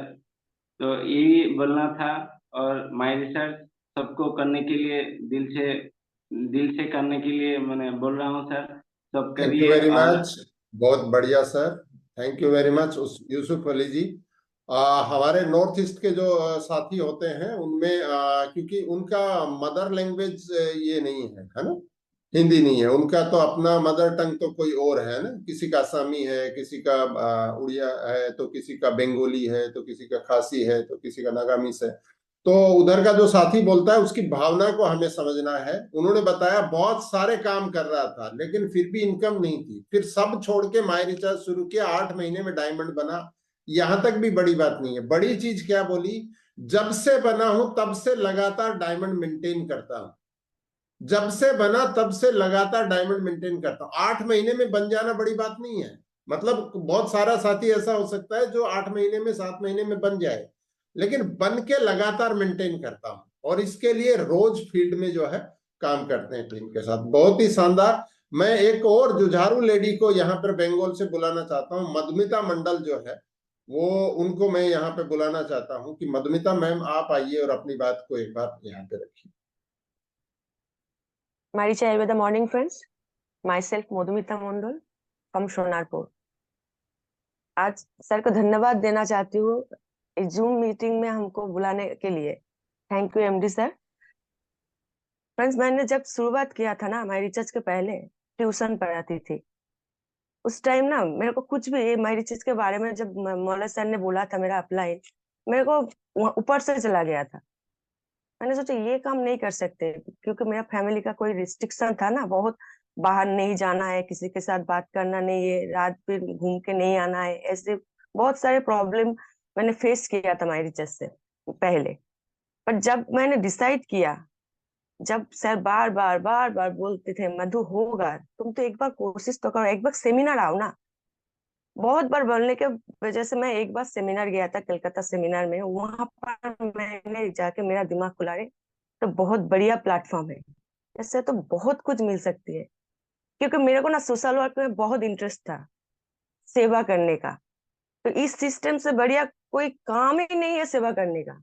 Speaker 10: तो यही बोलना था। और माई रिसर्च सबको करने के लिए दिल से करने के लिए मैंने बोल रहा हूँ सर, सब
Speaker 2: थैंक यू
Speaker 10: करिए।
Speaker 2: वेरी
Speaker 10: और
Speaker 2: मच, बहुत बढ़िया sir. Thank you very much उस यूसुफ अली जी। हमारे नॉर्थ ईस्ट के जो साथी होते हैं उनमें क्योंकि उनका मदर लैंग्वेज ये नहीं है ना, हिंदी नहीं है उनका, तो अपना मदर टंग तो कोई और है ना, किसी का असमी है, किसी का उड़िया है, तो किसी का बंगाली है, तो किसी का खासी है, तो किसी का नागामीस है। तो उधर का जो साथी बोलता है उसकी भावना को हमें समझना है। उन्होंने बताया बहुत सारे काम कर रहा था लेकिन फिर भी इनकम नहीं थी, फिर सब छोड़ के माई रिसर्च शुरू किया, 8 महीने में डायमंड बना। यहां तक भी बड़ी बात नहीं है, बड़ी चीज क्या बोली, जब से बना हूं तब से लगातार डायमंड मेंटेन करता हूं। जब से बना तब से लगातार डायमंड मेंटेन करता हूं। 8 महीने में बन जाना बड़ी बात नहीं है, मतलब बहुत सारा साथी ऐसा हो सकता है जो 8 महीने में 7 महीने में बन जाए, लेकिन बन के लगातार मेंटेन करता हूं। और इसके लिए रोज फील्ड में जो है काम करते हैं टीम के साथ, बहुत ही शानदार। मैं एक और जुझारू लेडी को यहाँ पर बंगाल से बुलाना चाहता हूँ, मधुमिता मंडल जो है वो, उनको मैं यहाँ पे बुलाना चाहता हूँ कि मधुमिता मैम आप आइए और अपनी बात को एक बार यहाँ पे रखिए।
Speaker 11: Maricha Ayurveda morning friends. Myself Madhumita Mondol from Sonarpur. आज सर को धन्यवाद देना चाहती हूँ इस जूम मीटिंग में हमको बुलाने के लिए। Thank you MD sir. Friends, मैंने जब शुरुआत किया था ना माई रिसर्च के पहले ट्यूशन पढ़ाती थी। उस टाइम ना मेरे को कुछ भी माई रिसर्च के बारे में जब मौला सर ने बोला था मेरा अप्लाई, मेरे को ऊपर से चला गया था। मैंने सोचा ये काम नहीं कर सकते, क्योंकि मेरा फैमिली का कोई रिस्ट्रिक्शन था ना, बहुत बाहर नहीं जाना है, किसी के साथ बात करना नहीं है, रात पे घूम के नहीं आना है, ऐसे बहुत सारे प्रॉब्लम मैंने फेस किया था माई रिसर्च से पहले। पर जब मैंने डिसाइड किया, जब सर बार बार बोलते थे मधु होगा, तुम तो एक बार कोशिश तो करो, एक बार सेमिनार आओ ना। बहुत बार बोलने के वजह से मैं एक बार सेमिनार गया था, कलकत्ता सेमिनार में। वहां पर मैंने जाके मेरा दिमाग खुला रे, तो बहुत बढ़िया प्लेटफॉर्म है, इससे तो बहुत कुछ मिल सकती है। क्योंकि मेरे को ना सोशल वर्क में बहुत इंटरेस्ट था, सेवा करने का। तो इस सिस्टम से बढ़िया कोई काम ही नहीं है सेवा करने का।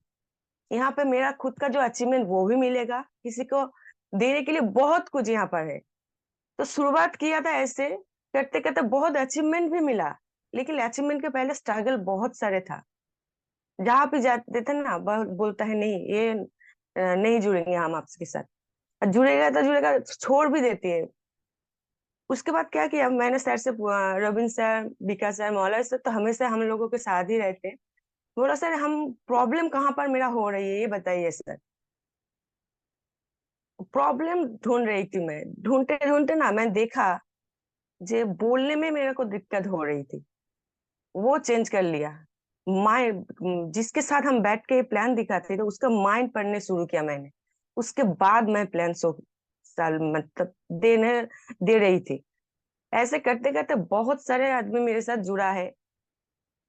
Speaker 11: यहाँ पे मेरा खुद का जो अचीवमेंट वो भी मिलेगा, किसी को देने के लिए बहुत कुछ यहाँ पर है। तो शुरुआत किया था ऐसे, करते करते बहुत अचीवमेंट भी मिला, लेकिन अचीवमेंट के पहले स्ट्रगल बहुत सारे था। जहाँ भी जाते थे ना बोलता है नहीं ये नहीं जुड़ेंगे हम आपके साथ, जुड़ेगा तो जुड़ेगा, छोड़ भी देती है। उसके बाद क्या किया मैंने सर से, रविंद्र सर, विकास सर, मौला सर तो हमेशा हम लोगों के साथ ही रहते हैं। बोला सर हम प्रॉब्लम कहाँ पर मेरा हो रही है ये बताइए सर। प्रॉब्लम ढूंढ रही थी मैं, ढूंढते ढूंढते ना मैं देखा जे बोलने में मेरे को दिक्कत हो रही थी, वो चेंज कर लिया। माइंड, जिसके साथ हम बैठ के प्लान दिखाते थे उसका माइंड पढ़ने शुरू किया मैंने। उसके बाद मैं प्लान 100 साल मतलब दे रही थी। ऐसे करते करते बहुत सारे आदमी मेरे साथ जुड़ा है।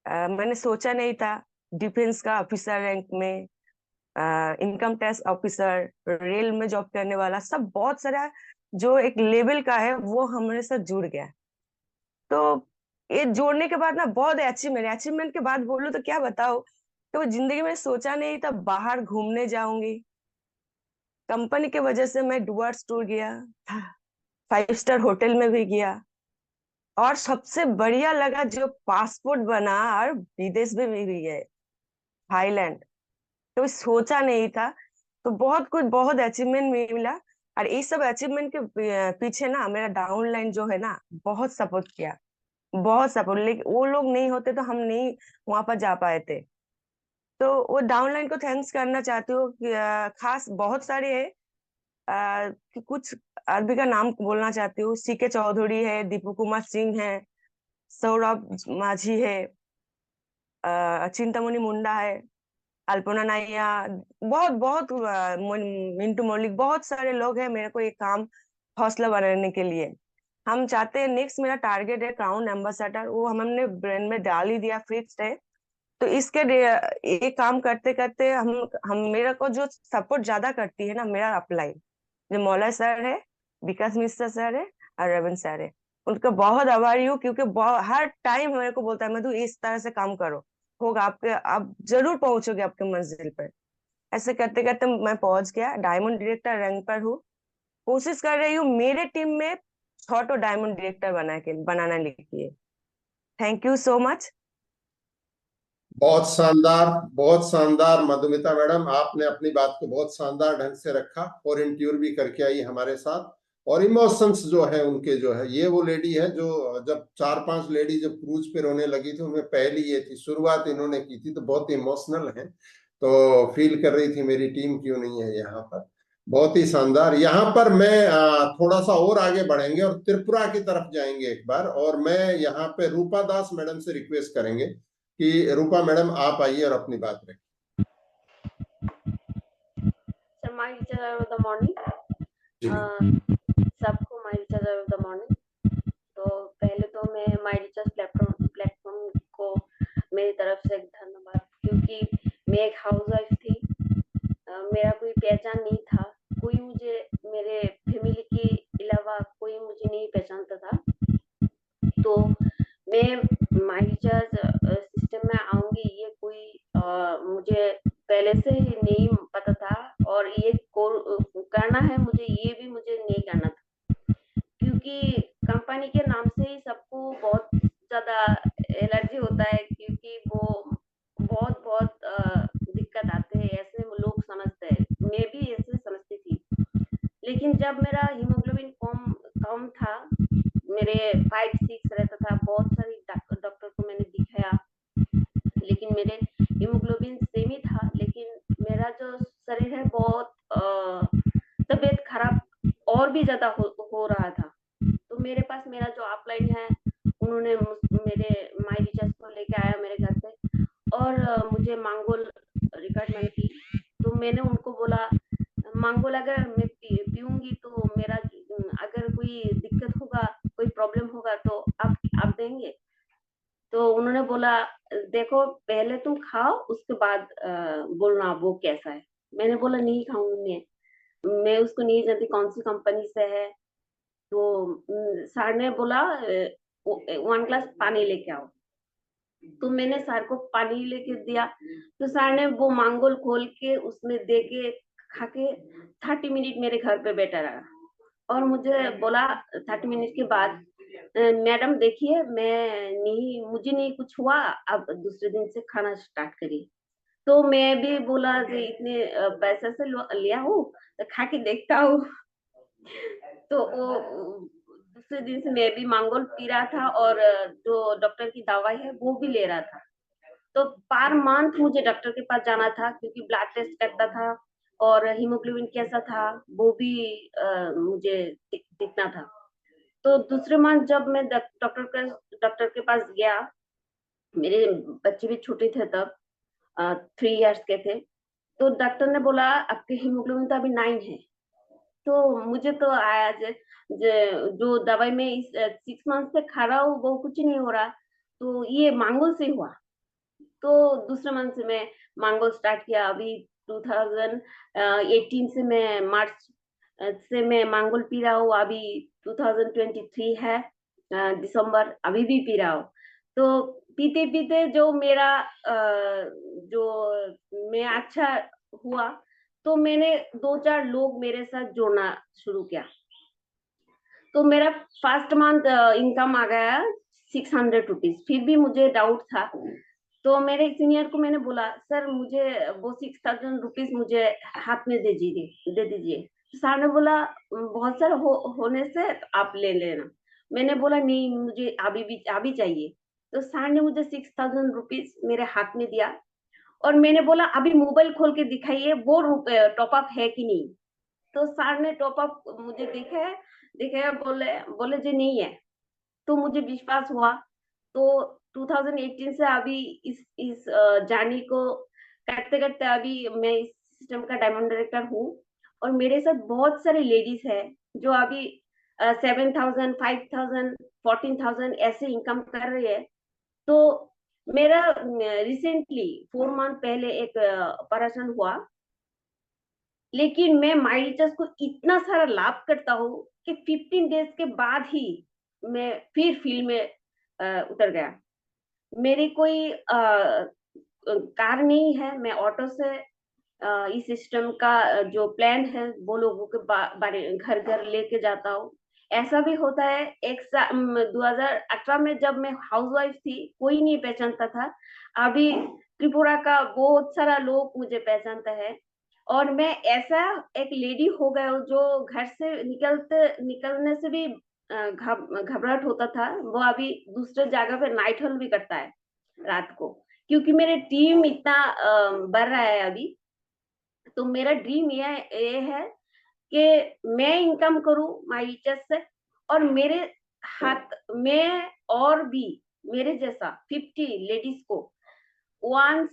Speaker 11: मैंने सोचा नहीं था डिफेंस का ऑफिसर रैंक में, इनकम टैक्स ऑफिसर, रेल में जॉब करने वाला, सब बहुत सारा जो एक लेवल का है वो हमारे साथ जुड़ गया। तो ये जोड़ने के बाद ना बहुत अचीवमेंट के बाद बोलूं तो क्या बताओ, तो जिंदगी में सोचा नहीं था बाहर घूमने जाऊंगी। कंपनी के वजह से मैं डुअर्स टूर गया, 5 स्टार होटल में भी गया, और सबसे बढ़िया लगा जो पासपोर्ट बना और विदेश में भी गए, थाईलैंड। तो सोचा नहीं था। तो बहुत कुछ, बहुत अचीवमेंट मिला। और ये सब अचीवमेंट के पीछे ना मेरा डाउनलाइन जो है ना बहुत सपोर्ट किया, बहुत सपोर्ट। लेकिन वो लोग नहीं होते तो हम नहीं वहां पर जा पाए थे। तो वो डाउनलाइन को थैंक्स करना चाहती हूँ कि, खास बहुत सारे है, कि कुछ आदमी का नाम बोलना चाहती हूँ। सीके चौधरी है, दीपू कुमार सिंह है, सौरभ माझी है, चिंतामणि मुंडा है, अल्पना नाइया, बहुत बहुत मिंटू मौलिक, बहुत सारे लोग हैं मेरे को ये काम हौसला बनाने के लिए। हम चाहते हैं, नेक्स्ट मेरा टारगेट है क्राउन एम्बेसडर, वो हमने ब्रेन में डाल ही दिया, फिक्स्ड है। तो इसके ये काम करते करते हम मेरे को जो सपोर्ट ज्यादा करती है ना मेरा अपलाइन, जो मौला सर है, विकास मिश्रा सर है और रविंद्र सर है, उनका बहुत आभारी हूँ। क्योंकि हर टाइम मेरे को बोलता है मधु इस तरह से काम करो, होगा आपके, आप जरूर पहुंचोगे आपके मंजिल पर। ऐसे करते करते मैं पहुंच गया, डायमंड डायरेक्टर रैंक पर हूँ। कोशिश कर रही हूँ मेरे टीम में 6 तो डायमंड डायरेक्टर बनाना लिखिए। Thank you so much.
Speaker 2: बहुत शानदार मधुमिता मैडम, आपने अपनी बात को बहुत शानदार ढंग से रखा, फॉरेन टूर भी करके आई हमारे साथ। और इमोशंस जो है उनके, जो है ये वो लेडी है जो जब 4-5 लेडी जब क्रूज पे रोने लगी थी, उनमें पहली ये थी, शुरुआत इन्होंने की थी। तो बहुत इमोशनल है, तो फील कर रही थी मेरी टीम क्यों नहीं है यहाँ पर। बहुत ही शानदार। यहाँ पर मैं थोड़ा सा और आगे बढ़ेंगे और त्रिपुरा की तरफ जाएंगे एक बार। और मैं यहाँ पे रूपा दास मैडम से रिक्वेस्ट करेंगे कि रूपा मैडम आप आइए और अपनी बात रखें।
Speaker 12: गुड मॉर्निंग सबको, माय टीचर गुड मॉर्निंग। तो पहले तो मैं माय टीचर्स प्लेटफॉर्म को मेरी तरफ से धन्यवाद, क्योंकि मैं एक हाउसवाइफ थी, मेरा कोई पहचान नहीं था, कोई मुझे मेरे फैमिली के अलावा कोई मुझे नहीं पहचानता था। तो मैं माय टीचर्स सिस्टम में आऊंगी ये कोई मुझे पहले से ही नहीं पता था, और ये करना है मुझे, ये भी मुझे नहीं करना था। क्योंकि कंपनी के नाम से ही सबको बहुत ज्यादा एलर्जी होता जब मेरा हीमोग्लोबिन कम था, मेरे 5-6 रहता था, बहुत सारी डॉक्टर को मैंने दिखाया, लेकिन मेरे हीमोग्लोबिन सेम ही था, लेकिन मेरा जो शरीर है बहुत तबीयत खराब और भी ज्यादा हो रहा था। तो मेरे पास मेरा जो अपलाइन है, उन्होंने मेरे माई रिचार्ज को लेके आया मेरे घर पे और मुझे मांगोल रिक्वायरमेंट की। तो मैंने उनको बोला मांगोल अगर मैं पीऊंगी तो मेरा अगर कोई दिक्कत होगा, कोई प्रॉब्लम होगा तो आप देंगे? तो उन्होंने बोला देखो पहले तुम खाओ, उसके बाद बोलना वो कैसा है। मैंने बोला नहीं खाऊंगी, मैं उसको नहीं जानती कौन सी कंपनी से है। तो सर ने बोला 1 ग्लास पानी लेके आओ। तो मैंने सर को पानी लेके दिया, तो सर ने वो मांगोल खोल के उसमें दे के खा के 30 मिनट मेरे घर पे बैठा रहा और मुझे बोला 30 मिनट के बाद मैडम देखिए मुझे नहीं कुछ हुआ, अब दूसरे दिन से खाना स्टार्ट करिए। तो मैं भी बोला कि इतने पैसे से लिया हूँ तो खा के देखता हूँ। तो वो दूसरे दिन से मैं भी मांगोल पी रहा था और जो डॉक्टर की दवाई है वो भी ले रहा था। तो पर मंथ मुझे डॉक्टर के पास जाना था क्योंकि ब्लड टेस्ट करता था और हीमोग्लोबिन कैसा था वो भी मुझे देखना था। तो दूसरे मंथ जब मैं डॉक्टर के पास गया, मेरे बच्चे भी छोटे थे तब, 3 इयर्स के थे। तो डॉक्टर ने बोला आपके हीमोग्लोबिन तो अभी 9 है। तो मुझे तो आया जो दवाई में इस 6 मंथ से खा रहा हूँ वो कुछ नहीं हो रहा, तो ये मांगोल से हुआ। तो दूसरे मंथ से मैं मांगोल स्टार्ट किया। अभी 2018 से मैं मार्च से मैं मांगोल पी रहा हूँ। अभी 2023 है, दिसंबर, अभी भी पी रहा हूँ। तो पीते पीते जो मेरा जो मैं अच्छा हुआ, तो मैंने 2-4 लोग मेरे साथ जोड़ना शुरू किया। तो मेरा फर्स्ट मंथ इनकम आ गया 600 रुपीज। फिर भी मुझे डाउट था, तो मेरे सीनियर को मैंने बोला सर मुझे वो 6000 रुपीज मुझे हाथ में दे दीजिए। सर ने बोला बहुत सारा होने से आप ले लेना। मैंने बोला नहीं, मुझे अभी चाहिए। तो सर ने मुझे 6000 रुपीज मेरे हाथ में दिया और मैंने बोला अभी मोबाइल खोल के दिखाइए वो टॉप अप है कि नहीं। तो सर ने टॉप अप मुझे दिखाया, बोले जी नहीं है। तो मुझे विश्वास हुआ। तो 2018 से अभी इस जर्नी को करते करते अभी मैं इस सिस्टम का डायमंड डायरेक्टर हूँ और मेरे साथ बहुत सारे लेडीज है जो अभी 7,000, 5,000, 14,000 ऐसे इनकम कर रही है। तो मेरा रिसेंटली 4 मंथ पहले एक ऑपरेशन हुआ, लेकिन मैं माई रिचार्ज को इतना सारा लाभ करता हूँ कि 15 डेज के बाद ही मैं फिर फील्ड में उतर गया। मेरी कोई कार नहीं है, मैं ऑटो से इस सिस्टम का जो प्लान है वो लोगों के बारे घर घर लेके जाता हूँ। ऐसा भी होता है 2018 में जब मैं हाउसवाइफ थी कोई नहीं पहचानता था, अभी त्रिपुरा का बहुत सारा लोग मुझे पहचानता है और मैं ऐसा एक लेडी हो गया हूँ जो घर से निकलने से भी घबराहट होता था, वो अभी दूसरे जगह पे नाइट हॉल भी करता है रात को, क्योंकि मेरे टीम इतना बढ़ रहा है अभी। तो मेरा ड्रीम ये है कि मैं इनकम करूं माई रिचार्ज से और मेरे हाथ में और भी मेरे जैसा 50 लेडीज को 5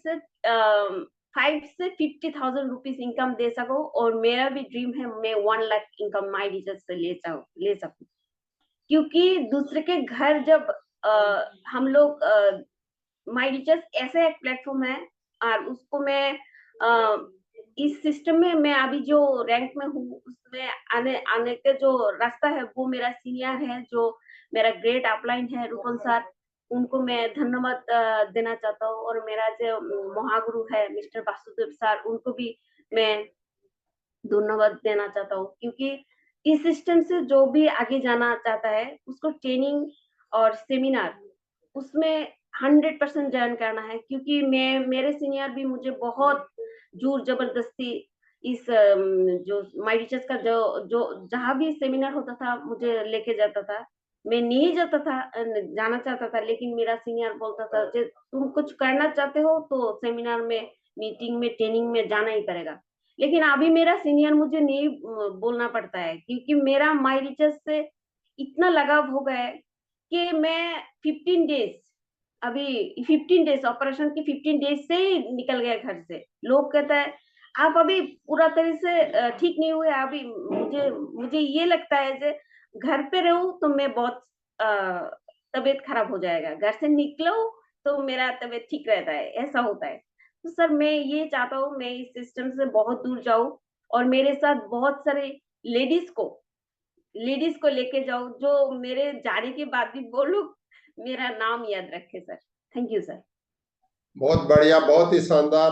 Speaker 12: से 50,000 रुपीज इनकम दे सकूं। और मेरा भी ड्रीम है मैं 1 लाख इनकम माई रिचार्ज से ले सकूं, क्योंकि दूसरे के घर जब हम लोग माई रिचार्ज ऐसे एक प्लेटफॉर्म है और उसको मैं इस सिस्टम में मैं अभी जो रैंक में हूँ उसमें आने के जो रास्ता है वो मेरा सीनियर है, जो मेरा ग्रेट अपलाइन है रूपन सर, उनको मैं धन्यवाद देना चाहता हूँ। और मेरा जो महागुरु है मिस्टर वासुदेव सर, उनको भी मैं धन्यवाद देना चाहता हूँ, क्योंकि इस सिस्टम से जो भी आगे जाना चाहता है उसको ट्रेनिंग और सेमिनार उसमें 100% ज्वाइन करना है। क्योंकि मेरे सीनियर भी मुझे बहुत जोर जबरदस्ती इस जो माय टीचर्स का जो जो जहाँ भी सेमिनार होता था मुझे लेके जाता था। मैं नहीं जाता था, जाना चाहता था, लेकिन मेरा सीनियर बोलता था कि तुम कुछ करना चाहते हो तो सेमिनार में, मीटिंग में, ट्रेनिंग में जाना ही पड़ेगा। लेकिन अभी मेरा सीनियर मुझे नहीं बोलना पड़ता है, क्योंकि मेरा माय टीचर्स से इतना लगाव हो गया है कि मैं 15 डेज, अभी 15 डेज ऑपरेशन की 15 डेज से ही निकल गया घर से। लोग कहता है आप अभी पूरा तरह से ठीक नहीं हुए। अभी मुझे मुझे ये लगता है कि घर पे रहूं तो मैं बहुत तबीयत खराब हो जाएगा, घर से निकलो तो मेरा तबीयत ठीक रहता है, ऐसा होता है। तो सर मैं ये चाहता हूँ मैं इस सिस्टम से बहुत दूर जाऊं और मेरे साथ बहुत सारे लेडीज को लेके जाओ, जो मेरे जाने के बाद भी वो लोग मेरा नाम याद रखे सर। Thank you sir.
Speaker 2: बहुत बढ़िया, बहुत ही शानदार।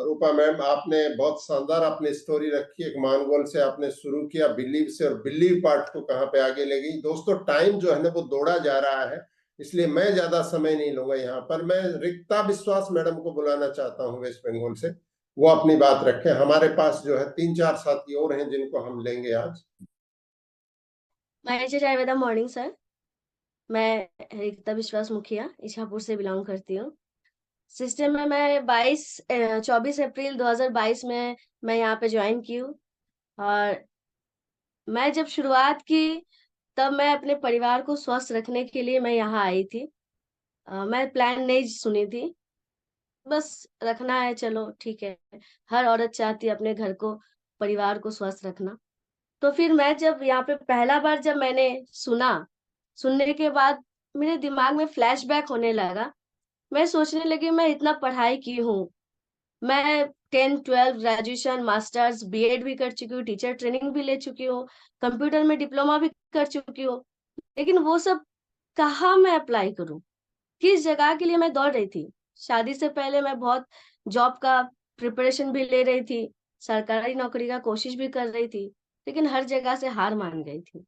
Speaker 2: रूपा मैम, आपने बहुत शानदार अपनी स्टोरी रखी। एक मानगोल से आपने शुरू किया, बिलीव से, और बिलीव पार्ट को कहाँ पे आगे ले गई। दोस्तों टाइम जो है ना वो दौड़ा जा रहा है, इसलिए मैं ज्यादा समय नहीं लूंगा यहाँ पर। मैं रिक्ता विश्वास मैडम को बुलाना चाहता हूँ वेस्ट बंगाल से, वो अपनी बात रखें। हमारे पास जो है 3-4 साथी और हैं जिनको हम लेंगे आज।
Speaker 13: वेरी मॉर्निंग सर, मैं रिक्ता विश्वास मुखिया इछापुर से बिलोंग करती हूँ। सिस्टम में मैं 24 अप्रैल 2022 में मैं यहाँ पे ज्वाइन की हूँ। और मैं जब शुरुआत की तब मैं अपने परिवार को स्वस्थ रखने के लिए मैं यहाँ आई थी। मैं प्लान नहीं सुनी थी, बस रखना है, चलो ठीक है। हर औरत चाहती है अपने घर को, परिवार को स्वस्थ रखना। तो फिर मैं जब यहाँ पे पहला बार जब मैंने सुनने के बाद मेरे दिमाग में फ्लैशबैक होने लगा। मैं सोचने लगी मैं इतना पढ़ाई की हूँ, मैं 10, 12 ग्रेजुएशन, मास्टर्स, बीएड भी कर चुकी हूँ, टीचर ट्रेनिंग भी ले चुकी हूँ, कंप्यूटर में डिप्लोमा भी कर चुकी हूँ, लेकिन वो सब कहाँ मैं अप्लाई करूँ, किस जगह के लिए मैं दौड़ रही थी। शादी से पहले मैं बहुत जॉब का प्रिपरेशन भी ले रही थी, सरकारी नौकरी का कोशिश भी कर रही थी, लेकिन हर जगह से हार मान गई थी।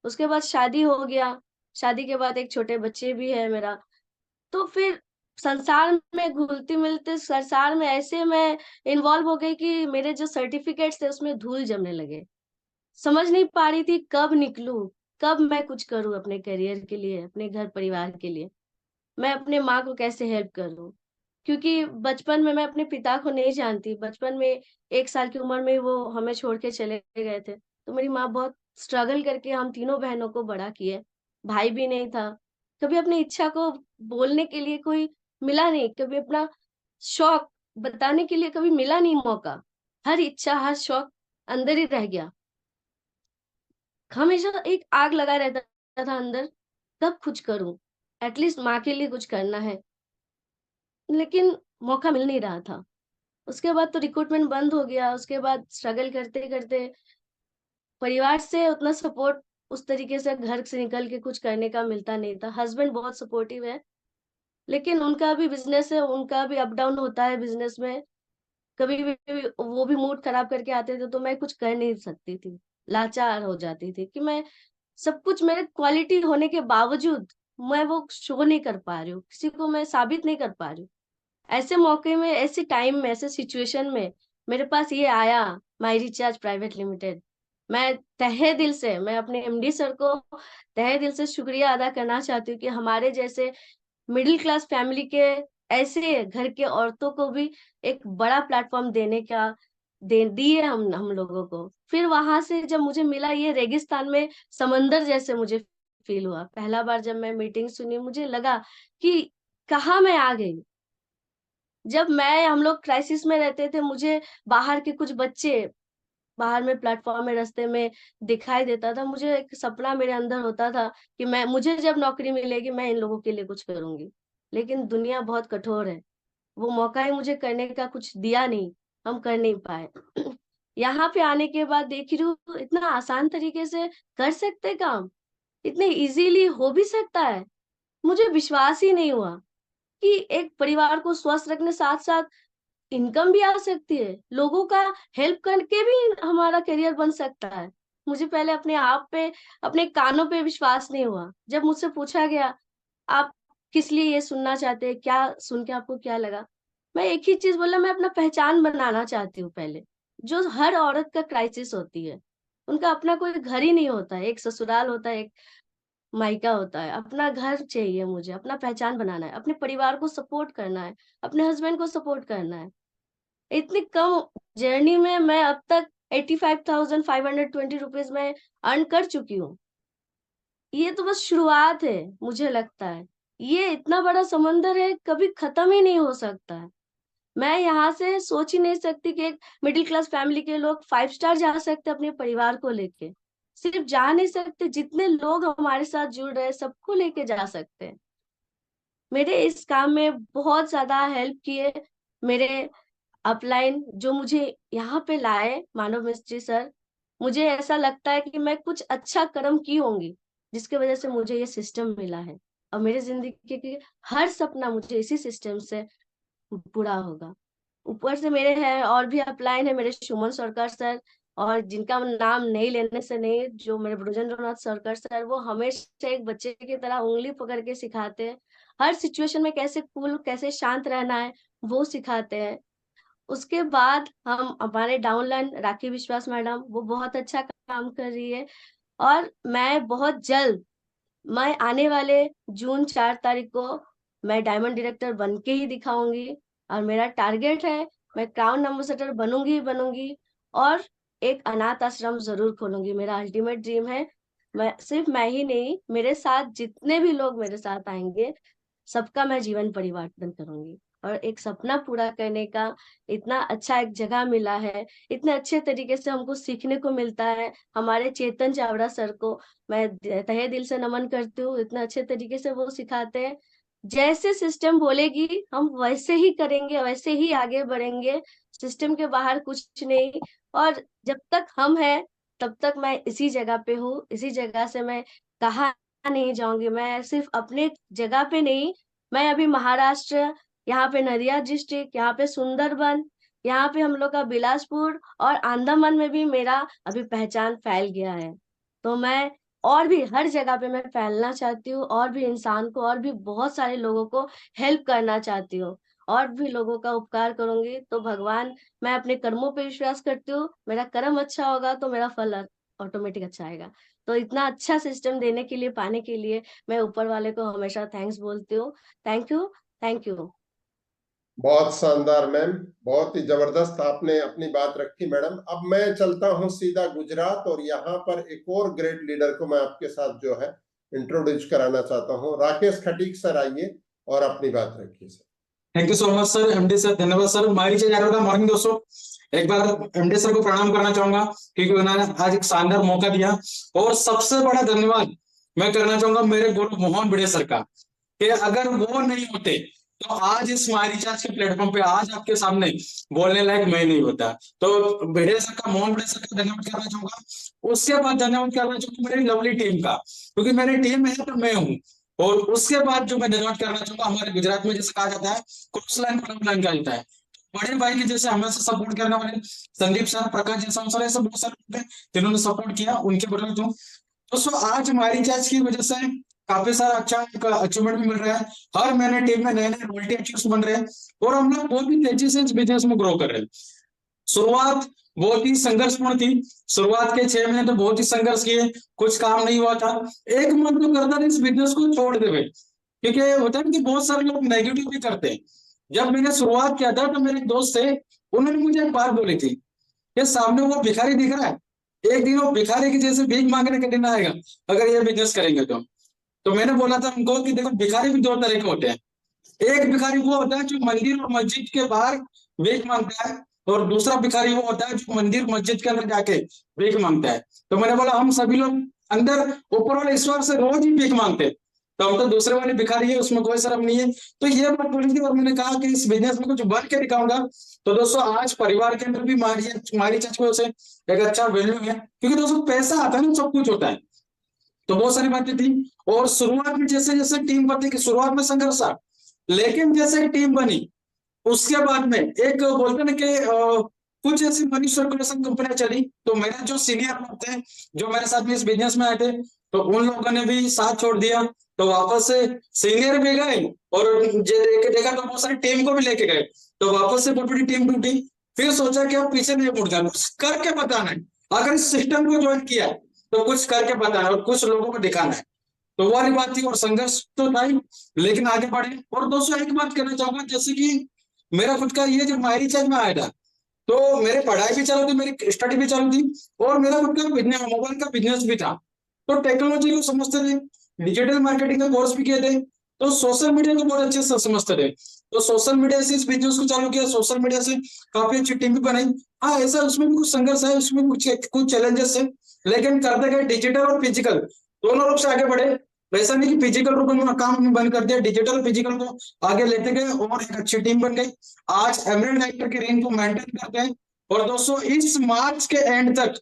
Speaker 13: उसके बाद शादी हो गया, शादी के बाद एक छोटे बच्चे भी है मेरा। तो फिर संसार में घुलते मिलते संसार में ऐसे मैं इन्वॉल्व हो गई कि मेरे जो सर्टिफिकेट्स थे उसमें धूल जमने लगे। समझ नहीं पा रही थी कब निकलूं, कब मैं कुछ करूं अपने करियर के लिए, अपने घर परिवार के लिए। मैं अपने माँ को कैसे हेल्प करूं, क्योंकि बचपन में मैं अपने पिता को नहीं जानती। बचपन में 1 साल की उम्र में वो हमें छोड़ के चले गए थे। तो मेरी माँ बहुत स्ट्रगल करके हम तीनों बहनों को बड़ा किए। भाई भी नहीं था। कभी अपनी इच्छा को बोलने के लिए कोई मिला नहीं, कभी अपना शौक बताने के लिए कभी मिला नहीं मौका। हर इच्छा, हर शौक अंदर ही रह गया। हमेशा एक आग लगा रहता था अंदर, कब कुछ करूं, एटलीस्ट माँ के लिए कुछ करना है, लेकिन मौका मिल नहीं रहा था। उसके बाद तो रिक्रूटमेंट बंद हो गया। उसके बाद स्ट्रगल करते करते परिवार से उतना सपोर्ट उस तरीके से घर से निकल के कुछ करने का मिलता नहीं था। हस्बैंड बहुत सपोर्टिव है, लेकिन उनका भी बिजनेस है, उनका भी अप डाउन होता है बिजनेस में। कभी भी वो भी मूड खराब करके आते थे तो मैं कुछ कर नहीं सकती थी, लाचार हो जाती थी कि मैं सब कुछ मेरे क्वालिटी होने के बावजूद मैं वो शो नहीं कर पा रही हूँ, किसी को मैं साबित नहीं कर पा रही हूँ। ऐसे मौके में, ऐसे टाइम में, ऐसे सिचुएशन में मेरे पास ये आया माई रिचार्ज प्राइवेट लिमिटेड। मैं तहे दिल से, मैं अपने एमडी सर को तहे दिल से शुक्रिया अदा करना चाहती हूँ कि हमारे जैसे मिडिल क्लास फैमिली के ऐसे घर के औरतों को भी एक बड़ा प्लेटफॉर्म देने का दे दिए हम लोगों को। फिर वहां से जब मुझे मिला, ये रेगिस्तान में समंदर जैसे मुझे फील हुआ। पहला बार जब मैं मीटिंग सुनी मुझे लगा कि कहाँ मैं आ गई। जब हम लोग क्राइसिस में रहते थे, मुझे बाहर के कुछ बच्चे बाहर में प्लेटफॉर्म में रास्ते में दिखाई देता था। मुझे एक सपना मेरे अंदर होता था कि मुझे जब नौकरी मिलेगी मैं इन लोगों के लिए कुछ करूंगी। लेकिन दुनिया बहुत कठोर है, वो मौका ही मुझे करने का कुछ दिया नहीं, हम कर नहीं पाए। यहाँ पे आने के बाद देख रही हूँ इतना आसान तरीके से कर सकते काम, इतने इजीली हो भी सकता है। मुझे विश्वास ही नहीं हुआ कि एक परिवार को स्वस्थ रखने साथ साथ इनकम भी आ सकती है, लोगों का हेल्प करके भी हमारा करियर बन सकता है। मुझे पहले अपने आप पे, अपने कानों पे विश्वास नहीं हुआ। जब मुझसे पूछा गया आप किस लिए ये सुनना चाहते हैं, क्या सुन के आपको क्या लगा, मैं एक ही चीज बोला, मैं अपना पहचान बनाना चाहती हूँ पहले। जो हर औरत का क्राइसिस होती है। उनका अपना कोई घर ही नहीं होता है, एक ससुराल होता है, एक मायका होता है। अपना घर चाहिए मुझे, अपना पहचान बनाना है, अपने परिवार को सपोर्ट करना है, अपने हस्बैंड को सपोर्ट करना है। इतनी कम जर्नी में मैं अब तक 85,520 रुपीज में अर्न कर चुकी हूँ। ये तो बस शुरुआत है, मुझे लगता है ये इतना बड़ा समंदर है, कभी खत्म ही नहीं हो सकता है। मैं यहाँ से सोच ही नहीं सकती कि एक मिडिल क्लास फैमिली के लोग 5 स्टार जा सकते अपने परिवार को लेके। सिर्फ जा नहीं सकते, जितने लोग हमारे साथ जुड़ रहे हैं सबको लेके जा सकते हैं। मेरे इस काम में बहुत ज्यादा हेल्प किए मेरे अपलाइन, जो मुझे यहाँ पे लाए, मानव मिस्त्री सर। मुझे ऐसा लगता है कि मैं कुछ अच्छा कर्म की होंगी जिसकी वजह से मुझे ये सिस्टम मिला है, और मेरी जिंदगी की हर सपना मुझे इसी सिस्टम से पूरा होगा। ऊपर से मेरे हैं और भी अपलाइन है, मेरे सुमन सरकार सर, और जिनका नाम नहीं लेने से नहीं, जो मेरे ब्रजेंद्रनाथ सरकार सर, वो हमेशा एक बच्चे की तरह उंगली पकड़ के सिखाते हैं। हर सिचुएशन में कैसे कूल, कैसे शांत रहना है, वो सिखाते हैं। उसके बाद हम हमारे डाउनलाइन राखी विश्वास मैडम, वो बहुत अच्छा काम कर रही है। और मैं बहुत जल्द, मैं आने वाले जून 4 तारीख को मैं डायमंड डायरेक्टर बन के ही दिखाऊंगी, और मेरा टारगेट है मैं क्राउन एम्बेसडर बनूंगी ही बनूंगी, और एक अनाथ आश्रम जरूर खोलूंगी। मेरा अल्टीमेट ड्रीम है। सिर्फ मैं ही नहीं, मेरे साथ जितने भी लोग मेरे साथ आएंगे सबका मैं जीवन परिवर्तन करूंगी। और एक सपना पूरा करने का इतना अच्छा एक जगह मिला है, इतने अच्छे तरीके से हमको सीखने को मिलता है। हमारे चेतन चावड़ा सर को मैं तहे दिल से नमन करती हूँ, इतने अच्छे तरीके से वो सिखाते हैं। जैसे सिस्टम बोलेगी हम वैसे ही करेंगे, वैसे ही आगे बढ़ेंगे, सिस्टम के बाहर कुछ नहीं। और जब तक हम हैं तब तक मैं इसी जगह पे हूँ, इसी जगह से मैं कहाँ नहीं जाऊंगी। मैं सिर्फ अपने जगह पे नहीं, मैं अभी महाराष्ट्र, यहाँ पे नदिया डिस्ट्रिक्ट, यहाँ पे सुंदरबन, यहाँ पे हम लोग का बिलासपुर, और अंडमान में भी मेरा अभी पहचान फैल गया है। तो मैं और भी हर जगह पे मैं फैलना चाहती हूँ, और भी इंसान को, और भी बहुत सारे लोगों को हेल्प करना चाहती हूँ, और भी लोगों का उपकार करूंगी। तो भगवान, मैं अपने कर्मों पे विश्वास करती हूँ, मेरा कर्म अच्छा होगा तो मेरा फल ऑटोमेटिक अच्छा आएगा। तो इतना अच्छा सिस्टम देने के लिए, पाने के लिए मैं ऊपर वाले को हमेशा थैंक्स बोलती हूँ। Thank you, thank you.
Speaker 2: बहुत शानदार मैम, बहुत ही जबरदस्त आपने अपनी बात रखी मैडम। अब मैं चलता हूं सीधा गुजरात, और यहाँ पर एक और ग्रेट लीडर को मैं आपके साथ जो है इंट्रोड्यूस कराना चाहता हूं। राकेश खटीक सर, आइए और अपनी बात रखिए sir.
Speaker 14: Thank you so much sir, MD sir, धन्यवाद सर। मारी का मॉर्निंग दोस्तों, एक बार एमडी सर को प्रणाम करना चाहूंगा क्योंकि उन्होंने आज एक शानदार मौका दिया। और सबसे बड़ा धन्यवाद मैं करना चाहूंगा मेरे गुरु मोहन भिड़े सर का, कि अगर वो नहीं होते तो आज इस माई रिचार्ज के प्लेटफॉर्म पे आज आपके सामने बोलने लायक मैं नहीं होता। तो भिड़े सर का, मोहन भिड़े सर का धन्यवाद करना चाहूंगा। उसके बाद धन्यवाद करना चाहूंगा मेरी लवली टीम का, क्योंकि मेरी टीम है तो मैं हूँ। और उसके बाद जो मैं धन्यवाद करना चाहूंगा, हमारे गुजरात में जैसे कहा जाता है क्रॉस लाइन फ्रंट लाइन कहा जाता है, बड़े भाई के जैसे हमेशा सपोर्ट करने वाले संदीप सर, प्रकाश जैसा सर, ऐसे बहुत सारे लोग हैं जिन्होंने सपोर्ट किया, उनके बदौलत हूँ। दोस्तों आज हमारी रिचार्ज की वजह से काफी सारा अच्छा अचीवमेंट भी मिल रहा है। हर महीने टीम में नए नए रॉयल्टी अचीव्स बन रहे हैं, और हम लोग बहुत ही तेजी से इस बिजनेस में ग्रो कर रहे हैं। शुरुआत बहुत ही संघर्षपूर्ण थी, शुरुआत के 6 महीने तो बहुत ही संघर्ष किए, कुछ काम नहीं हुआ था। एक मन तो करता था इस बिजनेस को छोड़ देवे, क्योंकि होता है कि बहुत सारे लोग नेगेटिव भी करते हैं। जब मैंने शुरुआत किया था तो मेरे दोस्त थे, उन्होंने मुझे एक बात बोली थी कि सामने वो भिखारी दिख रहा है, एक दिन वो भिखारी की जैसे भीख मांगने का दिन आएगा अगर ये बिजनेस करेंगे तो मैंने बोला था उनको कि देखो भिखारी भी 2 तरह के होते हैं। एक भिखारी वो होता है जो मंदिर और मस्जिद के बाहर भीख मांगता है, और दूसरा भिखारी वो होता है जो मंदिर मस्जिद के अंदर जाके भीख मांगता है। तो मैंने बोला हम सभी लोग अंदर ऊपर वाले ईश्वर से रोज ही भीख मांगते, तो हम तो दूसरे वाले भिखारी है, उसमें कोई शर्म नहीं है। तो ये बात बोली थी, और मैंने कहा कि इस बिजनेस में कुछ बन के दिखाऊंगा। तो दोस्तों आज परिवार के अंदर भी हमारी चर्चा से एक अच्छा वैल्यू है, क्योंकि दोस्तों पैसा आता है ना, सब कुछ होता है। तो बहुत सारी बातें थी, और शुरुआत में जैसे जैसे टीम बनती कि शुरुआत में संघर्ष था, लेकिन जैसे टीम बनी उसके बाद में एक बोलते ना कि कुछ ऐसी मनी सर्कुलेशन कंपनियां चली, तो मेरे जो सीनियर लोग थे जो मेरे साथ में इस बिजनेस में आए थे, तो उन लोगों ने भी साथ छोड़ दिया, तो वापस से सीनियर भी गए, और देखा तो बहुत सारी टीम को भी लेके गए, तो वापस से बड़ी टीम टूटी। फिर सोचा कि अब पीछे नहीं मुड़ जाना, करके बताना है। अगर इस सिस्टम को ज्वाइन किया तो कुछ करके बताना है और कुछ लोगों को दिखाना है। तो वो वाली बात थी और संघर्ष तो था ही, लेकिन आगे बढ़े। और दोस्तों एक बात कहना चाहूंगा, जैसे कि मेरा खुद का ये जब मायरी चार्ज में आया था तो मेरे पढ़ाई भी चालू थी, मेरी स्टडी भी चालू थी और मेरा खुद का बिजनेस, मोबाइल का बिजनेस भी था। तो टेक्नोलॉजी को समझते थे, डिजिटल मार्केटिंग का कोर्स भी किए थे, तो सोशल मीडिया को बहुत अच्छे से समझते थे। तो सोशल मीडिया से इस बिजनेस को चालू किया, सोशल मीडिया से काफी अच्छी टीम भी बनाई। हाँ, ऐसा उसमें भी कुछ संघर्ष है, उसमें कुछ चैलेंजेस है, लेकिन करते गए डिजिटल और फिजिकल दोनों रूप से आगे बढ़े। ऐसा नहीं कि फिजिकल रूप में काम बंद कर दिया, डिजिटल फिजिकल को आगे लेते गए और एक अच्छी टीम बन गई। आज एमरल्ड डायरेक्टर की रैंक को मेंटेन करते हैं। और दोस्तों इस मार्च के एंड तक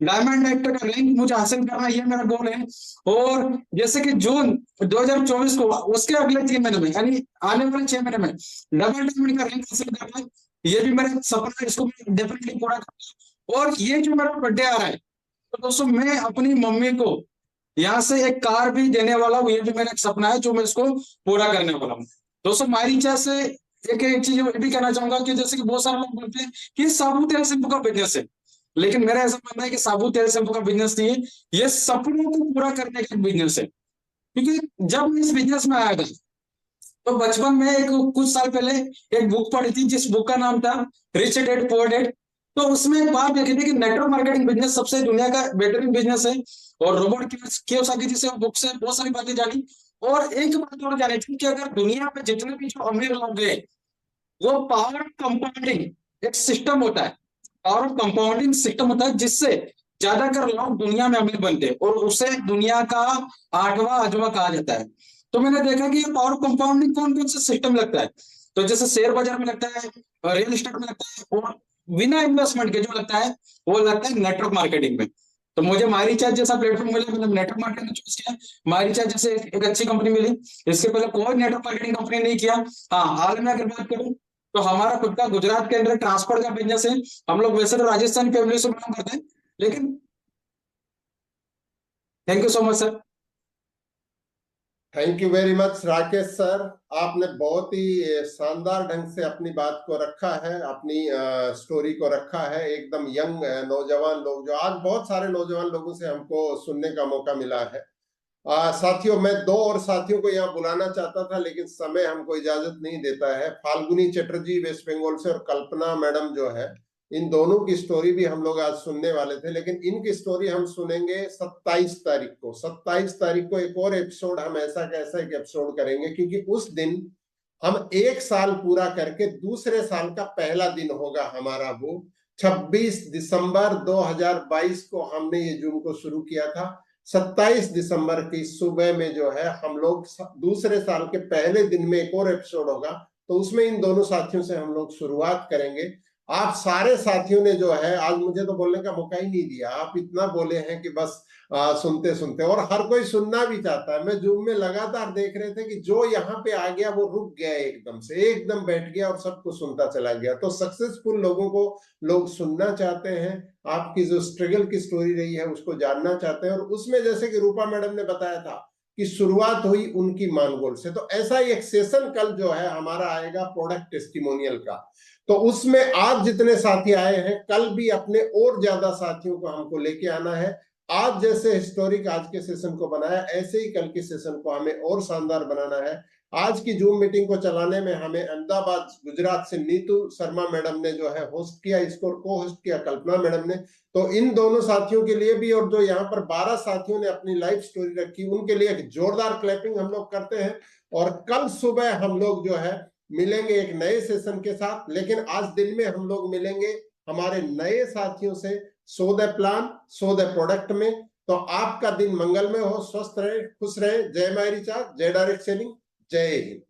Speaker 14: डायमंड डायरेक्टर का रैंक मुझे हासिल करना, ये मेरा गोल है। और जैसे कि जून 2024 को उसके अगले 3 महीने में, यानी आने वाले 6 महीने में डबल डायमंड का रैंक हासिल करना है, ये भी मेरा सपना है, इसको मैं डेफिनेटली पूरा करूंगा। और ये जो मेरा बर्थडे आ रहा है, तो दोस्तों मैं अपनी मम्मी को यहाँ से एक कार भी देने वाला हूँ, ये भी मेरा एक सपना है जो मैं इसको पूरा करने वाला हूँ। दोस्तों मायरी चार्ज से एक चीज ये भी कहना चाहूंगा कि जैसे कि बहुत सारे लोग बोलते हैं कि साबुत तेल शैम्पू का बिजनेस है, लेकिन मेरा ऐसा मानना है कि साबुत तेल शैम्पू का बिजनेस नहीं है, ये सपनों को पूरा करने का बिजनेस है। क्योंकि जब मैं इस बिजनेस में आया था तो बचपन में कुछ साल पहले एक बुक पढ़ी थी, जिस बुक का नाम था रिच डैड पुअर डैड। तो उसमें एक बात लिखी थी कि नेटवर्क मार्केटिंग बिजनेस सबसे दुनिया का बेहतरीन बिजनेस है। और रोबर्ट कियोसाकी जी से बुक से बहुत सारी बातें जानी। और एक बात और जानी थी कि अगर दुनिया में जितने भी जो अमीर लोग गए, वो पावर कंपाउंडिंग एक सिस्टम होता है, पावर कंपाउंडिंग सिस्टम होता है, जिससे ज्यादातर लोग दुनिया में अमीर बनते हैं और उसे दुनिया का 8वां अजूबा कहा जाता है। तो मैंने देखा कि ये पावर कंपाउंडिंग कौन कौन सा सिस्टम लगता है, तो जैसे शेयर बाजार में लगता है, रियल एस्टेट में लगता है, और बिना इन्वेस्टमेंट के जो लगता है वो लगता है नेटवर्क मार्केटिंग में। तो मुझे मायरी चार्ज जैसा प्लेटफॉर्म मिला, मतलब नेटवर्क मार्केटिंग चूज किया, मायरी चार्ज जैसे एक अच्छी कंपनी मिली। इसके पहले कोई नेटवर्क मार्केटिंग कंपनी नहीं किया। हाँ, हाल में अगर बात करूं तो हमारा खुद का गुजरात के अंदर ट्रांसपोर्ट का बिजनेस है। हम लोग वैसे तो राजस्थान फैमिली से बिलोंग करते हैं, लेकिन thank you so much sir.
Speaker 2: Thank you very much Rakesh sir, आपने बहुत ही शानदार ढंग से अपनी बात को रखा है, अपनी स्टोरी को रखा है। एकदम यंग नौजवान लोग, जो आज बहुत सारे नौजवान लोगों से हमको सुनने का मौका मिला है। साथियों, मैं 2 और साथियों को यहाँ बुलाना चाहता था, लेकिन समय हमको इजाजत नहीं देता है। फाल्गुनी चटर्जी वेस्ट बंगाल से और कल्पना मैडम जो है, इन दोनों की स्टोरी भी हम लोग आज सुनने वाले थे, लेकिन इनकी स्टोरी हम सुनेंगे 27 तारीख को। 27 तारीख को एक और एपिसोड हम ऐसा कैसा एक एपिसोड करेंगे, क्योंकि उस दिन हम 1 साल पूरा करके दूसरे साल का पहला दिन होगा हमारा। वो 26 दिसंबर 2022 को हमने ये जूम को शुरू किया था। 27 दिसंबर की सुबह में जो है हम लोग दूसरे साल के पहले दिन में एक और एपिसोड होगा, तो उसमें इन दोनों साथियों से हम लोग शुरुआत करेंगे। आप सारे साथियों ने जो है आज मुझे तो बोलने का मौका ही नहीं दिया, आप इतना बोले हैं कि बस सुनते सुनते, और हर कोई सुनना भी चाहता है। मैं जूम में लगातार देख रहे थे कि जो यहाँ पे आ गया वो रुक गया, एकदम से एकदम बैठ गया और सब कुछ सुनता चला गया। तो सक्सेसफुल लोगों को लोग सुनना चाहते हैं, आपकी जो स्ट्रगल की स्टोरी रही है उसको जानना चाहते हैं। और उसमें जैसे कि रूपा मैडम ने बताया था कि शुरुआत हुई उनकी मानगोल से, तो ऐसा ही एक सेशन कल जो है हमारा आएगा प्रोडक्ट टेस्टिमोनियल का। तो उसमें आज जितने साथी आए हैं, कल भी अपने और ज्यादा साथियों को हमको लेके आना है। आज जैसे हिस्टोरिक आज के सेशन को बनाया, ऐसे ही कल के सेशन को हमें और शानदार बनाना है। आज की जूम मीटिंग को चलाने में हमें अहमदाबाद गुजरात से नीतू शर्मा मैडम ने जो है होस्ट किया, इसको को होस्ट किया कल्पना मैडम ने। तो इन दोनों साथियों के लिए भी, और जो यहाँ पर 12 साथियों ने अपनी लाइफ स्टोरी रखी, उनके लिए एक जोरदार क्लैपिंग हम लोग करते हैं। और कल सुबह हम लोग जो है मिलेंगे एक नए सेशन के साथ, लेकिन आज दिन में हम लोग मिलेंगे हमारे नए साथियों से so the plan so the product में। तो आपका दिन मंगलमय हो, स्वस्थ रहे, खुश रहे। जय मायरी चार्ज, जय डायरेक्ट सेलिंग, जय हिंद।